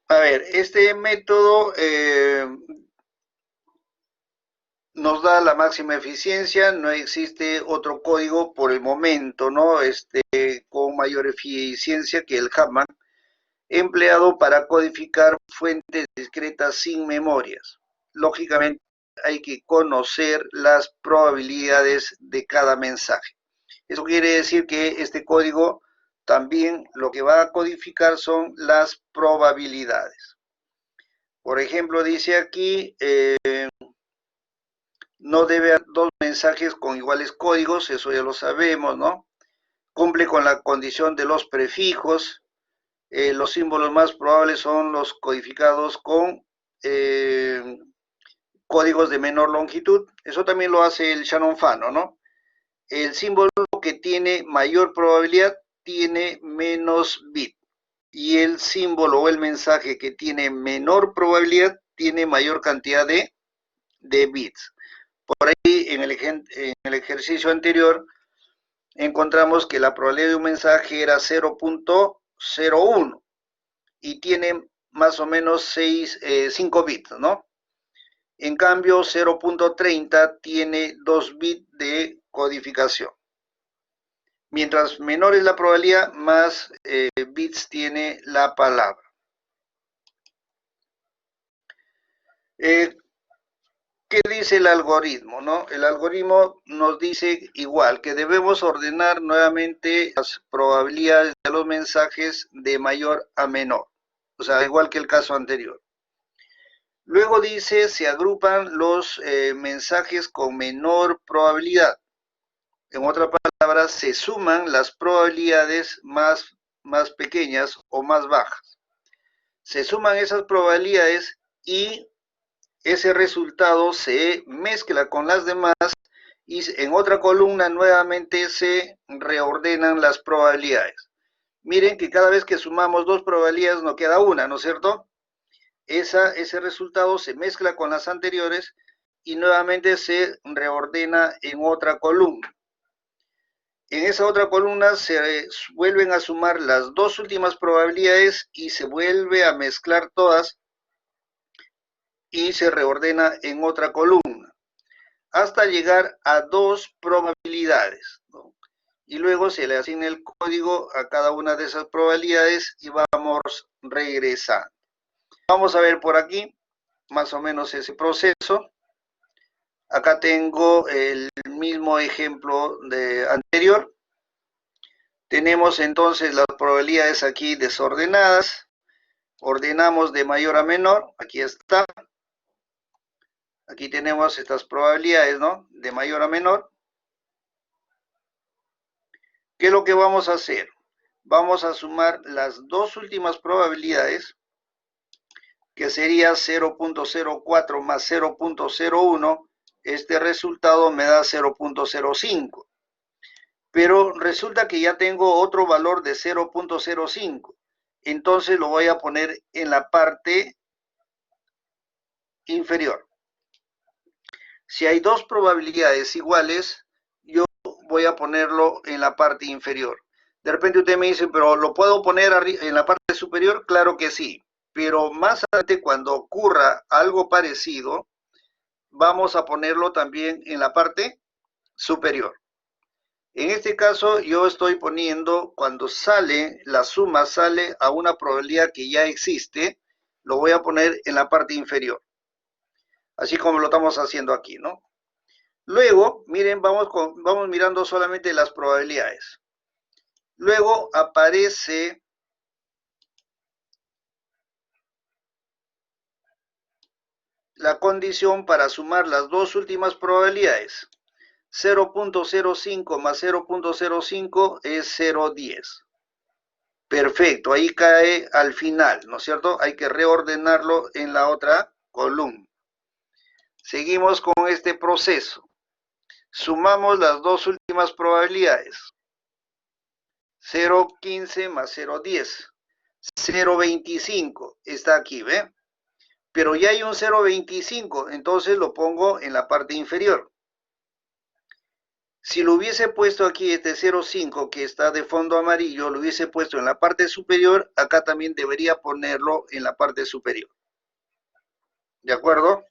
A ver, este método nos da la máxima eficiencia, no existe otro código por el momento, ¿no? Con mayor eficiencia que el Huffman, empleado para codificar fuentes discretas sin memorias. Lógicamente, hay que conocer las probabilidades de cada mensaje. Eso quiere decir que este código también lo que va a codificar son las probabilidades. Por ejemplo, dice aquí, no debe haber dos mensajes con iguales códigos, eso ya lo sabemos, ¿no? Cumple con la condición de los prefijos. Los símbolos más probables son los codificados con códigos de menor longitud. Eso también lo hace el Shannon-Fano, ¿no? El símbolo que tiene mayor probabilidad tiene menos bit. Y el símbolo o el mensaje que tiene menor probabilidad tiene mayor cantidad de bits. Por ahí, en el ejercicio anterior, encontramos que la probabilidad de un mensaje era 0.01 y tiene más o menos 5 bits, ¿no? En cambio, 0.30 tiene 2 bits de codificación. Mientras menor es la probabilidad, más bits tiene la palabra. ¿Qué dice dice el algoritmo, ¿no? El algoritmo nos dice igual que debemos ordenar nuevamente las probabilidades de los mensajes de mayor a menor. O sea, igual que el caso anterior. Luego dice, se agrupan los mensajes con menor probabilidad. En otras palabras, se suman las probabilidades más pequeñas o más bajas. Se suman esas probabilidades y ese resultado se mezcla con las demás y en otra columna nuevamente se reordenan las probabilidades. Miren que cada vez que sumamos dos probabilidades nos queda una, ¿no es cierto? Ese resultado se mezcla con las anteriores y nuevamente se reordena en otra columna. En esa otra columna se vuelven a sumar las dos últimas probabilidades y se vuelve a mezclar todas y se reordena en otra columna hasta llegar a dos probabilidades, ¿no? Y luego se le asigna el código a cada una de esas probabilidades y vamos regresando. Vamos a ver por aquí más o menos ese proceso. Acá tengo el mismo ejemplo de anterior. Tenemos entonces las probabilidades aquí desordenadas. Ordenamos de mayor a menor. Aquí está. Aquí tenemos estas probabilidades, ¿no? De mayor a menor. ¿Qué es lo que vamos a hacer? Vamos a sumar las dos últimas probabilidades, que sería 0.04 más 0.01. Este resultado me da 0.05. Pero resulta que ya tengo otro valor de 0.05. Entonces lo voy a poner en la parte inferior. Si hay dos probabilidades iguales, yo voy a ponerlo en la parte inferior. De repente usted me dice, pero ¿lo puedo poner en la parte superior? Claro que sí. Pero más adelante, cuando ocurra algo parecido, vamos a ponerlo también en la parte superior. En este caso, yo estoy poniendo, cuando sale, la suma sale a una probabilidad que ya existe, lo voy a poner en la parte inferior. Así como lo estamos haciendo aquí, ¿no? Luego, miren, vamos mirando solamente las probabilidades. Luego aparece la condición para sumar las dos últimas probabilidades. 0.05 más 0.05 es 0.10. Perfecto, ahí cae al final, ¿no es cierto? Hay que reordenarlo en la otra columna. Seguimos con este proceso. Sumamos las dos últimas probabilidades. 0.15 más 0.10. 0.25 está aquí, ¿ve? Pero ya hay un 0.25, entonces lo pongo en la parte inferior. Si lo hubiese puesto aquí este 0.5 que está de fondo amarillo, lo hubiese puesto en la parte superior, acá también debería ponerlo en la parte superior. ¿De acuerdo?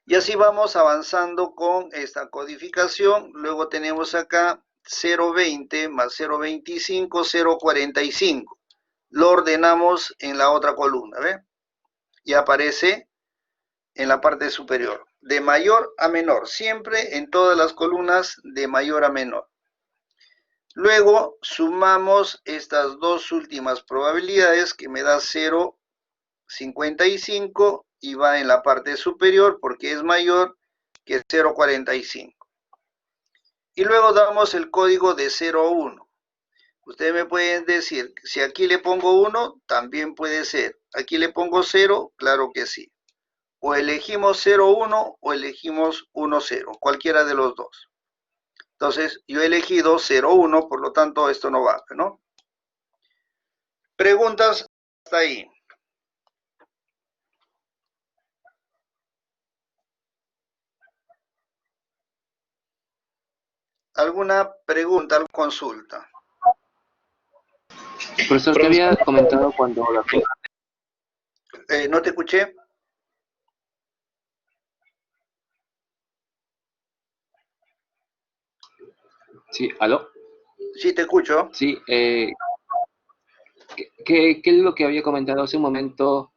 Y así vamos avanzando con esta codificación. Luego tenemos acá 0.20 más 0.25, 0.45. Lo ordenamos en la otra columna, ¿ve? Y aparece en la parte superior. De mayor a menor, siempre en todas las columnas de mayor a menor. Luego sumamos estas dos últimas probabilidades que me da 0.55 y va en la parte superior porque es mayor que 0.45. Y luego damos el código de 0.1. Ustedes me pueden decir, si aquí le pongo 1, también puede ser. Aquí le pongo 0, claro que sí. O elegimos 0.1 o elegimos 1.0, cualquiera de los dos. Entonces, yo he elegido 0.1, por lo tanto, esto no va, ¿no? Preguntas hasta ahí. ¿Alguna pregunta, alguna consulta? Profesor, ¿qué había comentado cuando la... ¿No te escuché? Sí, ¿aló? Sí, te escucho. Sí, ¿qué es lo que había comentado hace un momento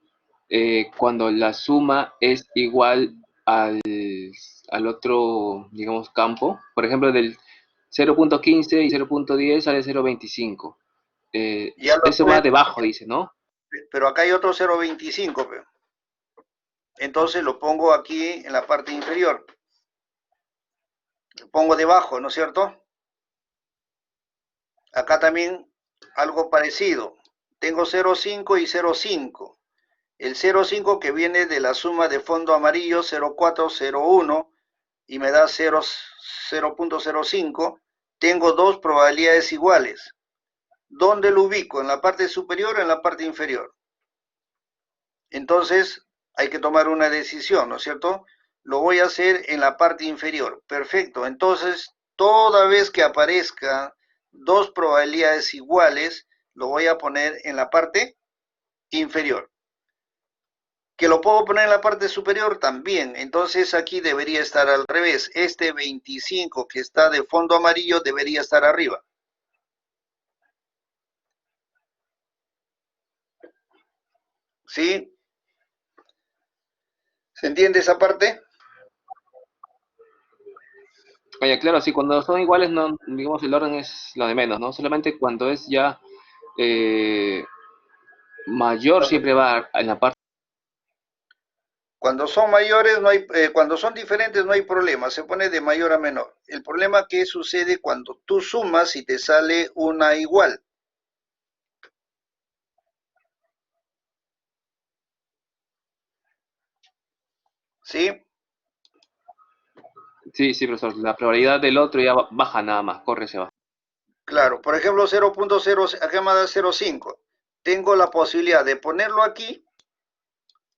cuando la suma es igual al otro, digamos, campo. Por ejemplo, del 0.15 y 0.10 sale 0.25. Ya lo Eso va estoy, debajo, dice, ¿no? pero acá hay otro 0.25, pe. Entonces lo pongo aquí en la parte inferior. Lo pongo debajo, ¿no es cierto? Acá también algo parecido. Tengo 0.5 y 0.5. El 0.5 que viene de la suma de fondo amarillo 0.401 y me da 0.05. Tengo dos probabilidades iguales. ¿Dónde lo ubico? ¿En la parte superior o en la parte inferior? Entonces hay que tomar una decisión, ¿no es cierto? Lo voy a hacer en la parte inferior. Perfecto. Entonces, toda vez que aparezca dos probabilidades iguales, lo voy a poner en la parte inferior. Que lo puedo poner en la parte superior también. Entonces aquí debería estar al revés. Este 25 que está de fondo amarillo debería estar arriba. ¿Sí? ¿Se entiende esa parte? Oye, claro, sí, cuando son iguales, no, digamos, el orden es lo de menos, ¿no? Solamente cuando es ya eh, mayor siempre va en la parte. Cuando son mayores, no hay, cuando son diferentes no hay problema, se pone de mayor a menor. El problema que sucede cuando tú sumas y te sale una igual. ¿Sí? Sí, sí, profesor, la probabilidad del otro ya baja nada más, corre, se va. Claro, por ejemplo 0.0, acá me da 0.5. Tengo la posibilidad de ponerlo aquí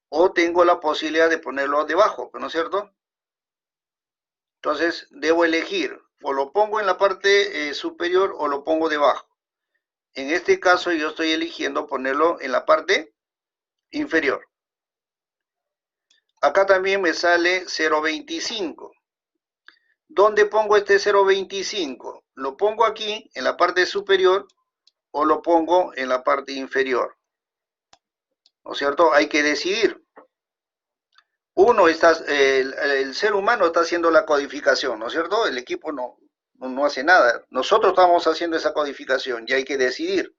o tengo la posibilidad de ponerlo debajo, ¿no es cierto? Entonces debo elegir, o lo pongo en la parte superior o lo pongo debajo. En este caso yo estoy eligiendo ponerlo en la parte inferior. Acá también me sale 0.25. ¿Dónde pongo este 0.25? ¿Lo pongo aquí en la parte superior o lo pongo en la parte inferior? ¿No es cierto? Hay que decidir. Uno está, el ser humano está haciendo la codificación, ¿no es cierto? El equipo no hace nada. Nosotros estamos haciendo esa codificación y hay que decidir.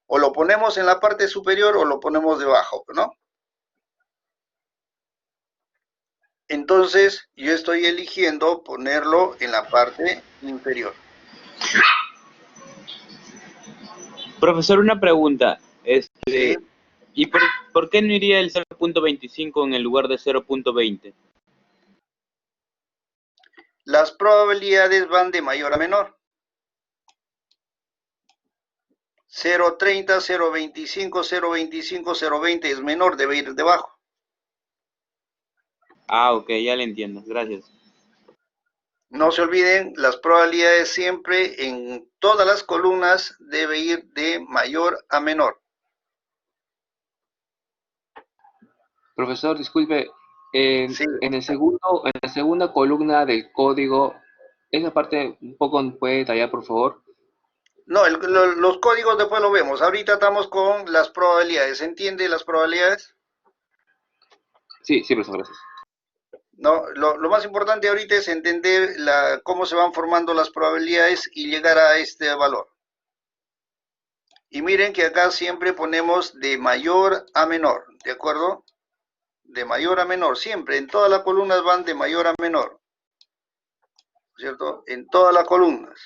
O lo ponemos en la parte superior o lo ponemos debajo, ¿no? Entonces, yo estoy eligiendo ponerlo en la parte inferior. Profesor, una pregunta. ¿Sí? ¿Y por qué no iría el 0.25 en el lugar de 0.20? Las probabilidades van de mayor a menor. 0.30, 0.25, 0.25, 0.20 es menor, debe ir debajo. Ah, ok, ya le entiendo. Gracias. No se olviden, las probabilidades siempre en todas las columnas debe ir de mayor a menor. Profesor, disculpe, Sí. en la segunda columna del código, esa parte un poco puede detallar, por favor. No, los códigos después lo vemos. Ahorita estamos con las probabilidades. ¿Se entiende las probabilidades? Sí, sí, profesor, gracias. No, lo más importante ahorita es entender cómo se van formando las probabilidades y llegar a este valor. Y miren que acá siempre ponemos de mayor a menor, ¿de acuerdo? De mayor a menor, siempre, en todas las columnas van de mayor a menor, ¿cierto? En todas las columnas.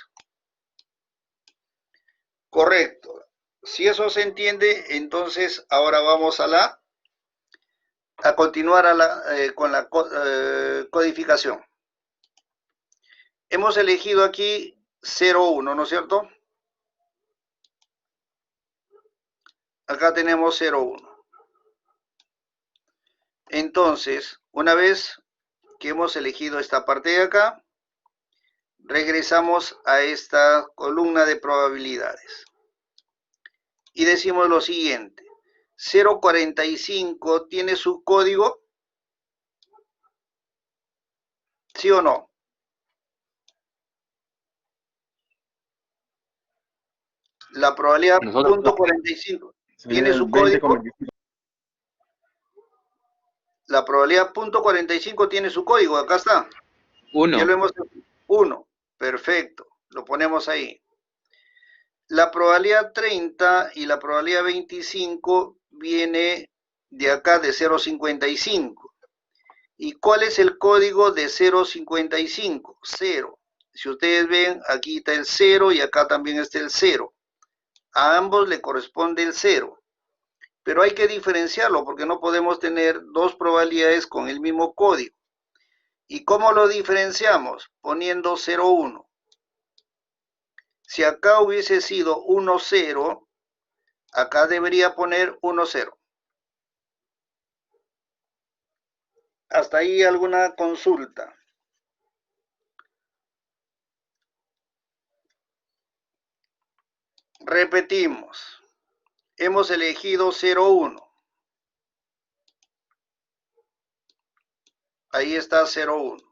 Correcto. Si eso se entiende, entonces ahora vamos a continuar con la codificación. Hemos elegido aquí 0,1, ¿no es cierto? Acá tenemos 0,1. Entonces, una vez que hemos elegido esta parte de acá, regresamos a esta columna de probabilidades. Y decimos lo siguiente. 0.45 tiene su código, ¿sí o no? La probabilidad Nosotros, .45 tiene Sería su el código. 20,25. La probabilidad .45 tiene su código, acá está. 1. Ya lo hemos 1. Perfecto. Lo ponemos ahí. La probabilidad 30 y la probabilidad 25 viene de acá de 0,55. ¿Y cuál es el código de 0,55? 0. Si ustedes ven, aquí está el 0 y acá también está el 0. A ambos le corresponde el 0. Pero hay que diferenciarlo porque no podemos tener dos probabilidades con el mismo código. ¿Y cómo lo diferenciamos? Poniendo 0,1. Si acá hubiese sido 1,0, acá debería poner 1,0. ¿Hasta ahí alguna consulta? Repetimos. Hemos elegido 0,1. Ahí está 0,1.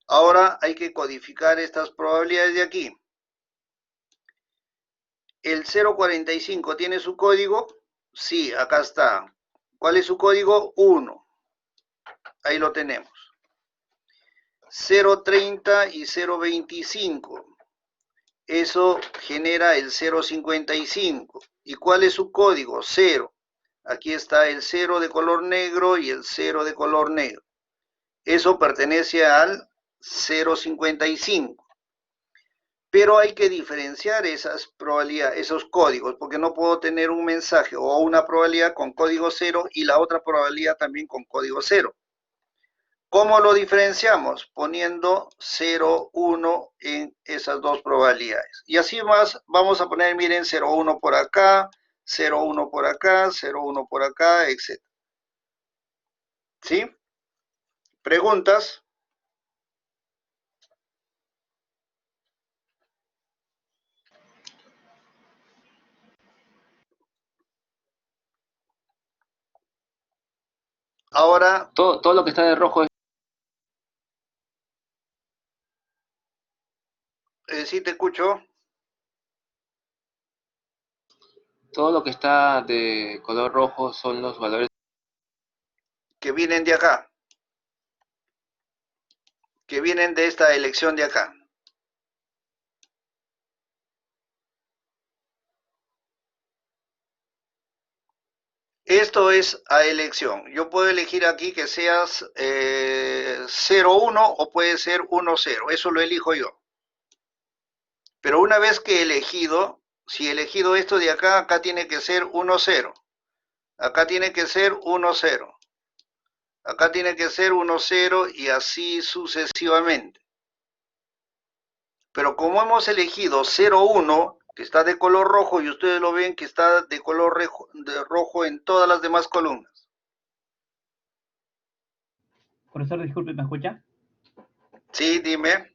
Ahora hay que codificar estas probabilidades de aquí. ¿El 0,45 tiene su código? Sí, acá está. ¿Cuál es su código? 1. Ahí lo tenemos. 0,30 y 0,25. Eso genera el 0,55. ¿Y cuál es su código? 0. Aquí está el 0 de color negro y el 0 de color negro. Eso pertenece al 0,55. Pero hay que diferenciar esas probabilidades, esos códigos, porque no puedo tener un mensaje o una probabilidad con código 0 y la otra probabilidad también con código 0. ¿Cómo lo diferenciamos? Poniendo 0, 1 en esas dos probabilidades. Y así más vamos a poner, miren, 0, 1 por acá, 0, 1 por acá, 0, 1 por acá, etc. ¿Sí? ¿Preguntas? Ahora, Todo lo que está de rojo es, sí te escucho. todo lo que está de color rojo son los valores. Que vienen de acá. Que vienen de esta elección de acá. Esto es a elección. Yo puedo elegir aquí que seas 0,1 o puede ser 1,0. Eso lo elijo yo. Pero una vez que he elegido, si he elegido esto de acá, acá tiene que ser 1,0. Acá tiene que ser 1,0. Acá tiene que ser 1,0 y así sucesivamente. Pero como hemos elegido 0,1, que está de color rojo, y ustedes lo ven que está de color rojo en todas las demás columnas. Profesor, disculpe, ¿me escucha? Sí, dime.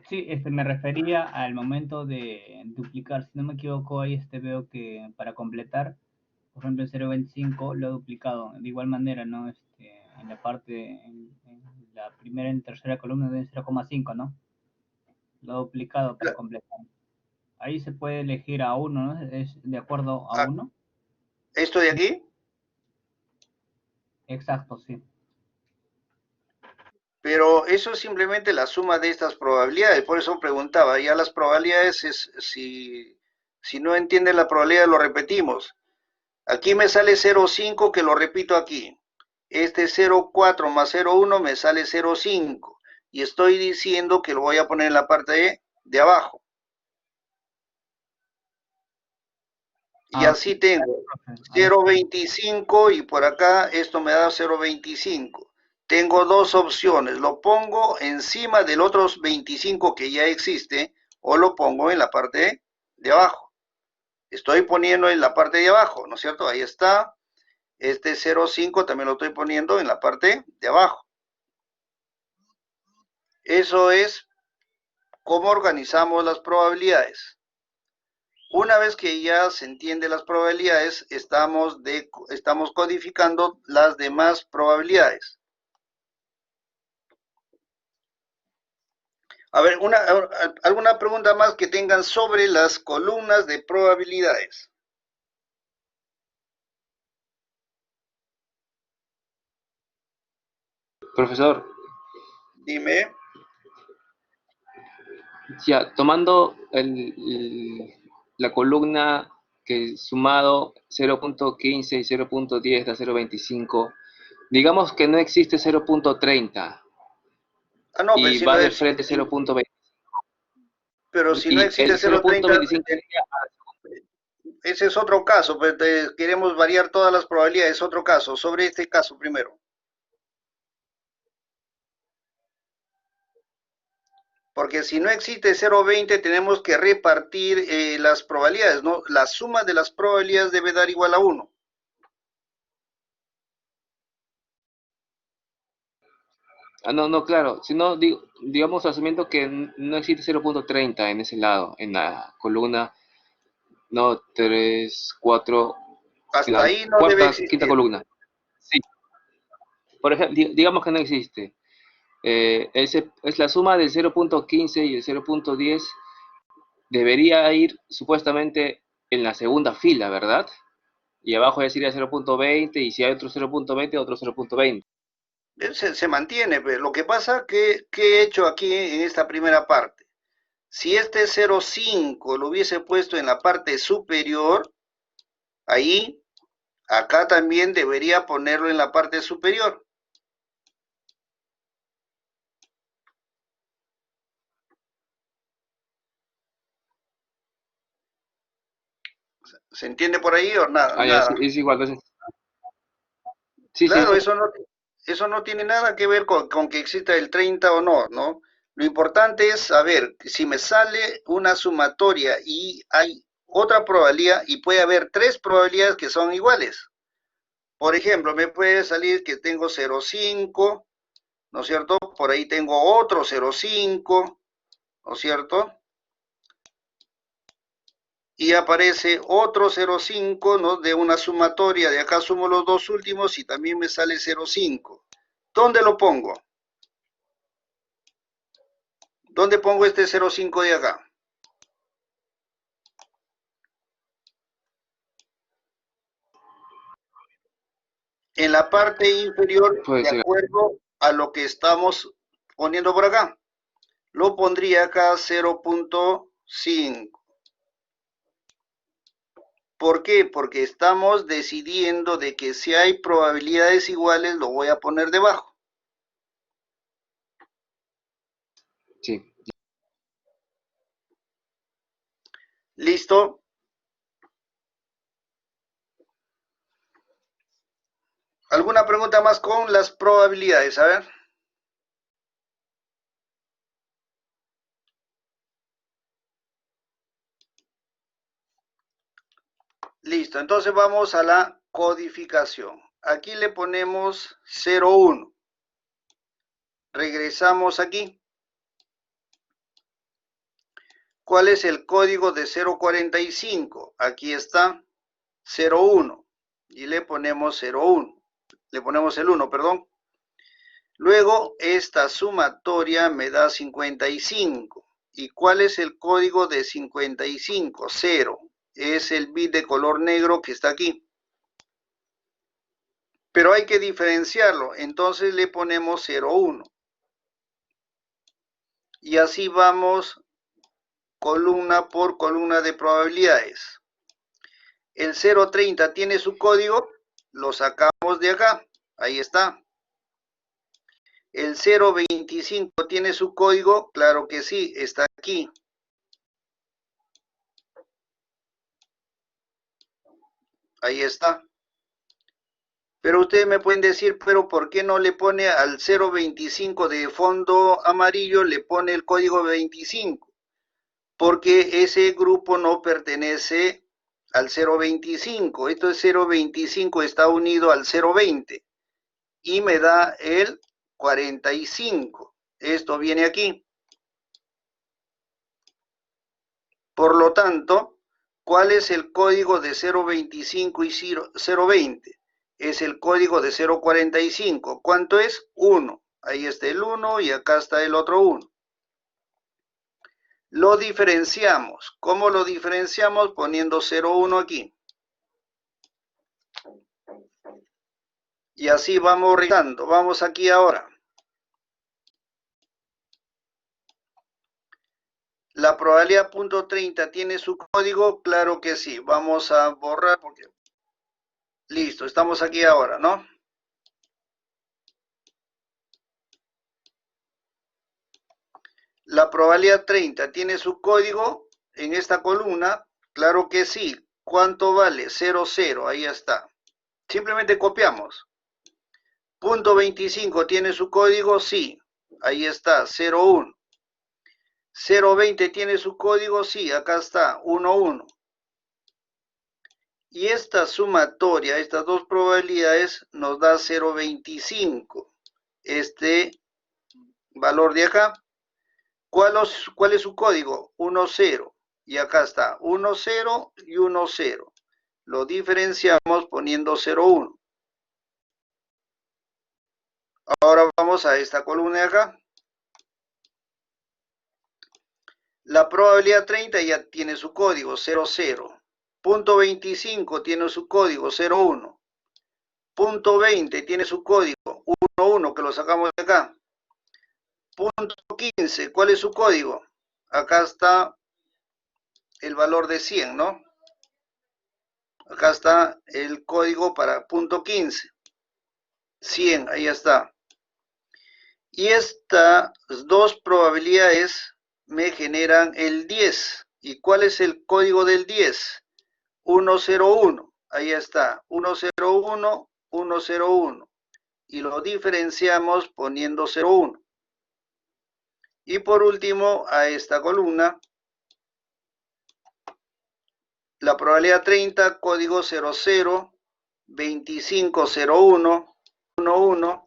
Sí, me refería al momento de duplicar. Si no me equivoco, ahí veo que para completar, por ejemplo, el 0,25 lo he duplicado. De igual manera, ¿no? En la parte, en la primera y tercera columna de 0,5, ¿no? Lo he duplicado para completar. Ahí se puede elegir a uno, ¿no? ¿Es de acuerdo a uno? ¿Esto de aquí? Exacto, sí. Pero eso es simplemente la suma de estas probabilidades. Por eso preguntaba, ya las probabilidades, si no entienden la probabilidad, lo repetimos. Aquí me sale 0,5 que lo repito aquí. Este 0,4 más 0,1 me sale 0,5. Y estoy diciendo que lo voy a poner en la parte de abajo. Y así tengo 0,25 y por acá esto me da 0,25. Tengo dos opciones, lo pongo encima del otros 25 que ya existe o lo pongo en la parte de abajo. Estoy poniendo en la parte de abajo, ¿no es cierto? Ahí está. Este 0,5 también lo estoy poniendo en la parte de abajo. Eso es cómo organizamos las probabilidades. Una vez que ya se entiende las probabilidades, estamos codificando las demás probabilidades. A ver, ¿alguna pregunta más que tengan sobre las columnas de probabilidades? Profesor, Dime. ya, tomando la columna que sumado 0.15 y 0.10 da 0.25, digamos que no existe 0.30 Ah, no, pues y si no va de es, frente 0.20. pero si no Y existe el 0.30, 0.25 ese es otro caso, pues queremos variar todas las probabilidades, es otro caso. Sobre este caso primero. Porque si no existe 0.20, tenemos que repartir las probabilidades, ¿no? La suma de las probabilidades debe dar igual a 1. no, claro, si no, digamos asumiendo que no existe 0.30 en ese lado, en la columna, no, 3, 4, en Hasta la ahí no debe cuarta, quinta existir. columna. Sí, por ejemplo, digamos que no existe. Es la suma del 0.15 y el 0.10 debería ir supuestamente en la segunda fila, ¿verdad? Y abajo ya sería 0.20 y si hay otro 0.20, otro 0.20. Se mantiene, pues. Lo que pasa que he hecho aquí en esta primera parte. Si este 0.5 lo hubiese puesto en la parte superior, ahí, acá también debería ponerlo en la parte superior. ¿Se entiende por ahí o nada? Ah, ya, Nada. es igual. Entonces, sí, sí, Claro, eso no tiene nada que ver con que exista el 30 o no, ¿no? Lo importante es saber si me sale una sumatoria y hay otra probabilidad y puede haber tres probabilidades que son iguales. Por ejemplo, me puede salir que tengo 0,5, ¿no es cierto? Por ahí tengo otro 0,5, ¿no es cierto? Y aparece otro 0,5, ¿no? De una sumatoria, de acá sumo los dos últimos y también me sale 0,5. ¿Dónde lo pongo? ¿Dónde pongo este 0,5 de acá? En la parte inferior, puede de ser. acuerdo a lo que estamos poniendo por acá. Lo pondría acá 0.5. ¿Por qué? Porque estamos decidiendo de que si hay probabilidades iguales, lo voy a poner debajo. Sí. ¿Listo? ¿Alguna pregunta más con las probabilidades? A ver. Listo, entonces vamos a la codificación. Aquí le ponemos 0,1. Regresamos aquí. ¿Cuál es el código de 0.45? Aquí está 0,1. Y le ponemos 0,1. Le ponemos el 1, perdón. Luego, esta sumatoria me da 55. ¿Y cuál es el código de 55? 0. Es el bit de color negro que está aquí. Pero hay que diferenciarlo. Entonces le ponemos 0,1. Y así vamos columna por columna de probabilidades. El 0.30 tiene su código. Lo sacamos de acá. Ahí está. El 0.25 tiene su código, claro que sí, está aquí. Ahí está. Pero ustedes me pueden decir, pero ¿por qué no le pone al 0.25 de fondo amarillo, le pone el código 25? Porque ese grupo no pertenece al 0.25. Esto es 0.25, está unido al 0.20 y me da el 45. Esto viene aquí. Por lo tanto, ¿cuál es el código de 0.25 y 0.20? Es el código de 0.45. ¿Cuánto es? 1. Ahí está el 1 y acá está el otro 1. Lo diferenciamos. ¿Cómo lo diferenciamos? Poniendo 0,1 aquí. Y así vamos realizando. Vamos aquí ahora. ¿La probabilidad punto 30 tiene su código? Claro que sí. Vamos a borrar porque... Listo, estamos aquí ahora, ¿no? ¿La probabilidad 30 tiene su código en esta columna? Claro que sí. ¿Cuánto vale? 0, 0. Ahí está. Simplemente copiamos. Punto 25 tiene su código, sí. Ahí está, 0, 1. 0.20 tiene su código, sí, acá está, 1, 1. Y esta sumatoria, estas dos probabilidades, nos da 0.25. Este valor de acá. ¿Cuál es su código? 1, 0. Y acá está, 1, 0 y 1, 0. Lo diferenciamos poniendo 0, 1. Ahora vamos a esta columna de acá. La probabilidad 30 ya tiene su código 0, 0. Punto 25 tiene su código 0, 1. Punto 20 tiene su código 1, 1, que lo sacamos de acá. Punto 15, ¿cuál es su código? Acá está el valor de 100, ¿no? Acá está el código para punto 15. 100, ahí está. Y estas dos probabilidades me generan el 10. ¿Y cuál es el código del 10? 101, ahí está, 101, 101. Y lo diferenciamos poniendo 01. Y por último, a esta columna, la probabilidad 30, código 00, 2501, 11,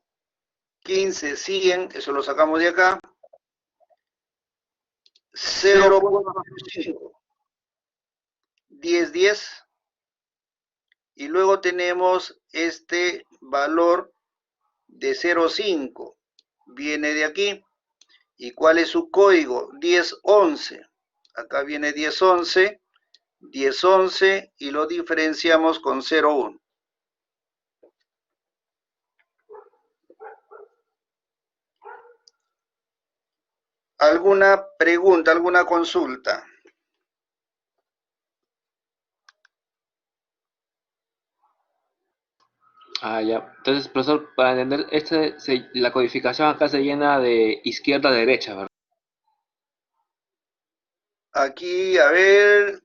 15, 100, eso lo sacamos de acá, 0.5, 10, 10, y luego tenemos este valor de 0.5, viene de aquí. ¿Y cuál es su código? 1011. Acá viene 1011, 1011 y lo diferenciamos con 01. ¿Alguna pregunta, alguna consulta? Ah, ya. Entonces, profesor, para entender, la codificación acá se llena de izquierda a derecha, ¿verdad? Aquí, a ver,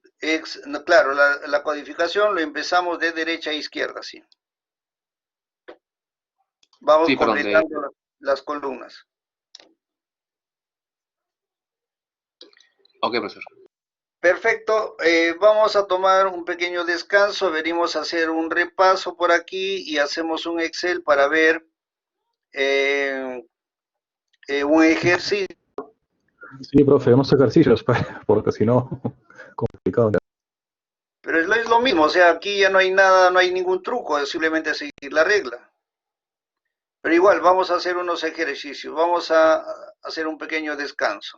no, claro, la codificación lo empezamos de derecha a izquierda, sí. Vamos Sí, perdón, completando las columnas. Ok, profesor. Perfecto, vamos a tomar un pequeño descanso, venimos a hacer un repaso por aquí y hacemos un Excel para ver un ejercicio. Sí, profe, hagamos ejercicios, porque si no, complicado. Pero es lo mismo, o sea, aquí ya no hay nada, no hay ningún truco, es simplemente seguir la regla. Pero igual, vamos a hacer unos ejercicios, vamos a hacer un pequeño descanso.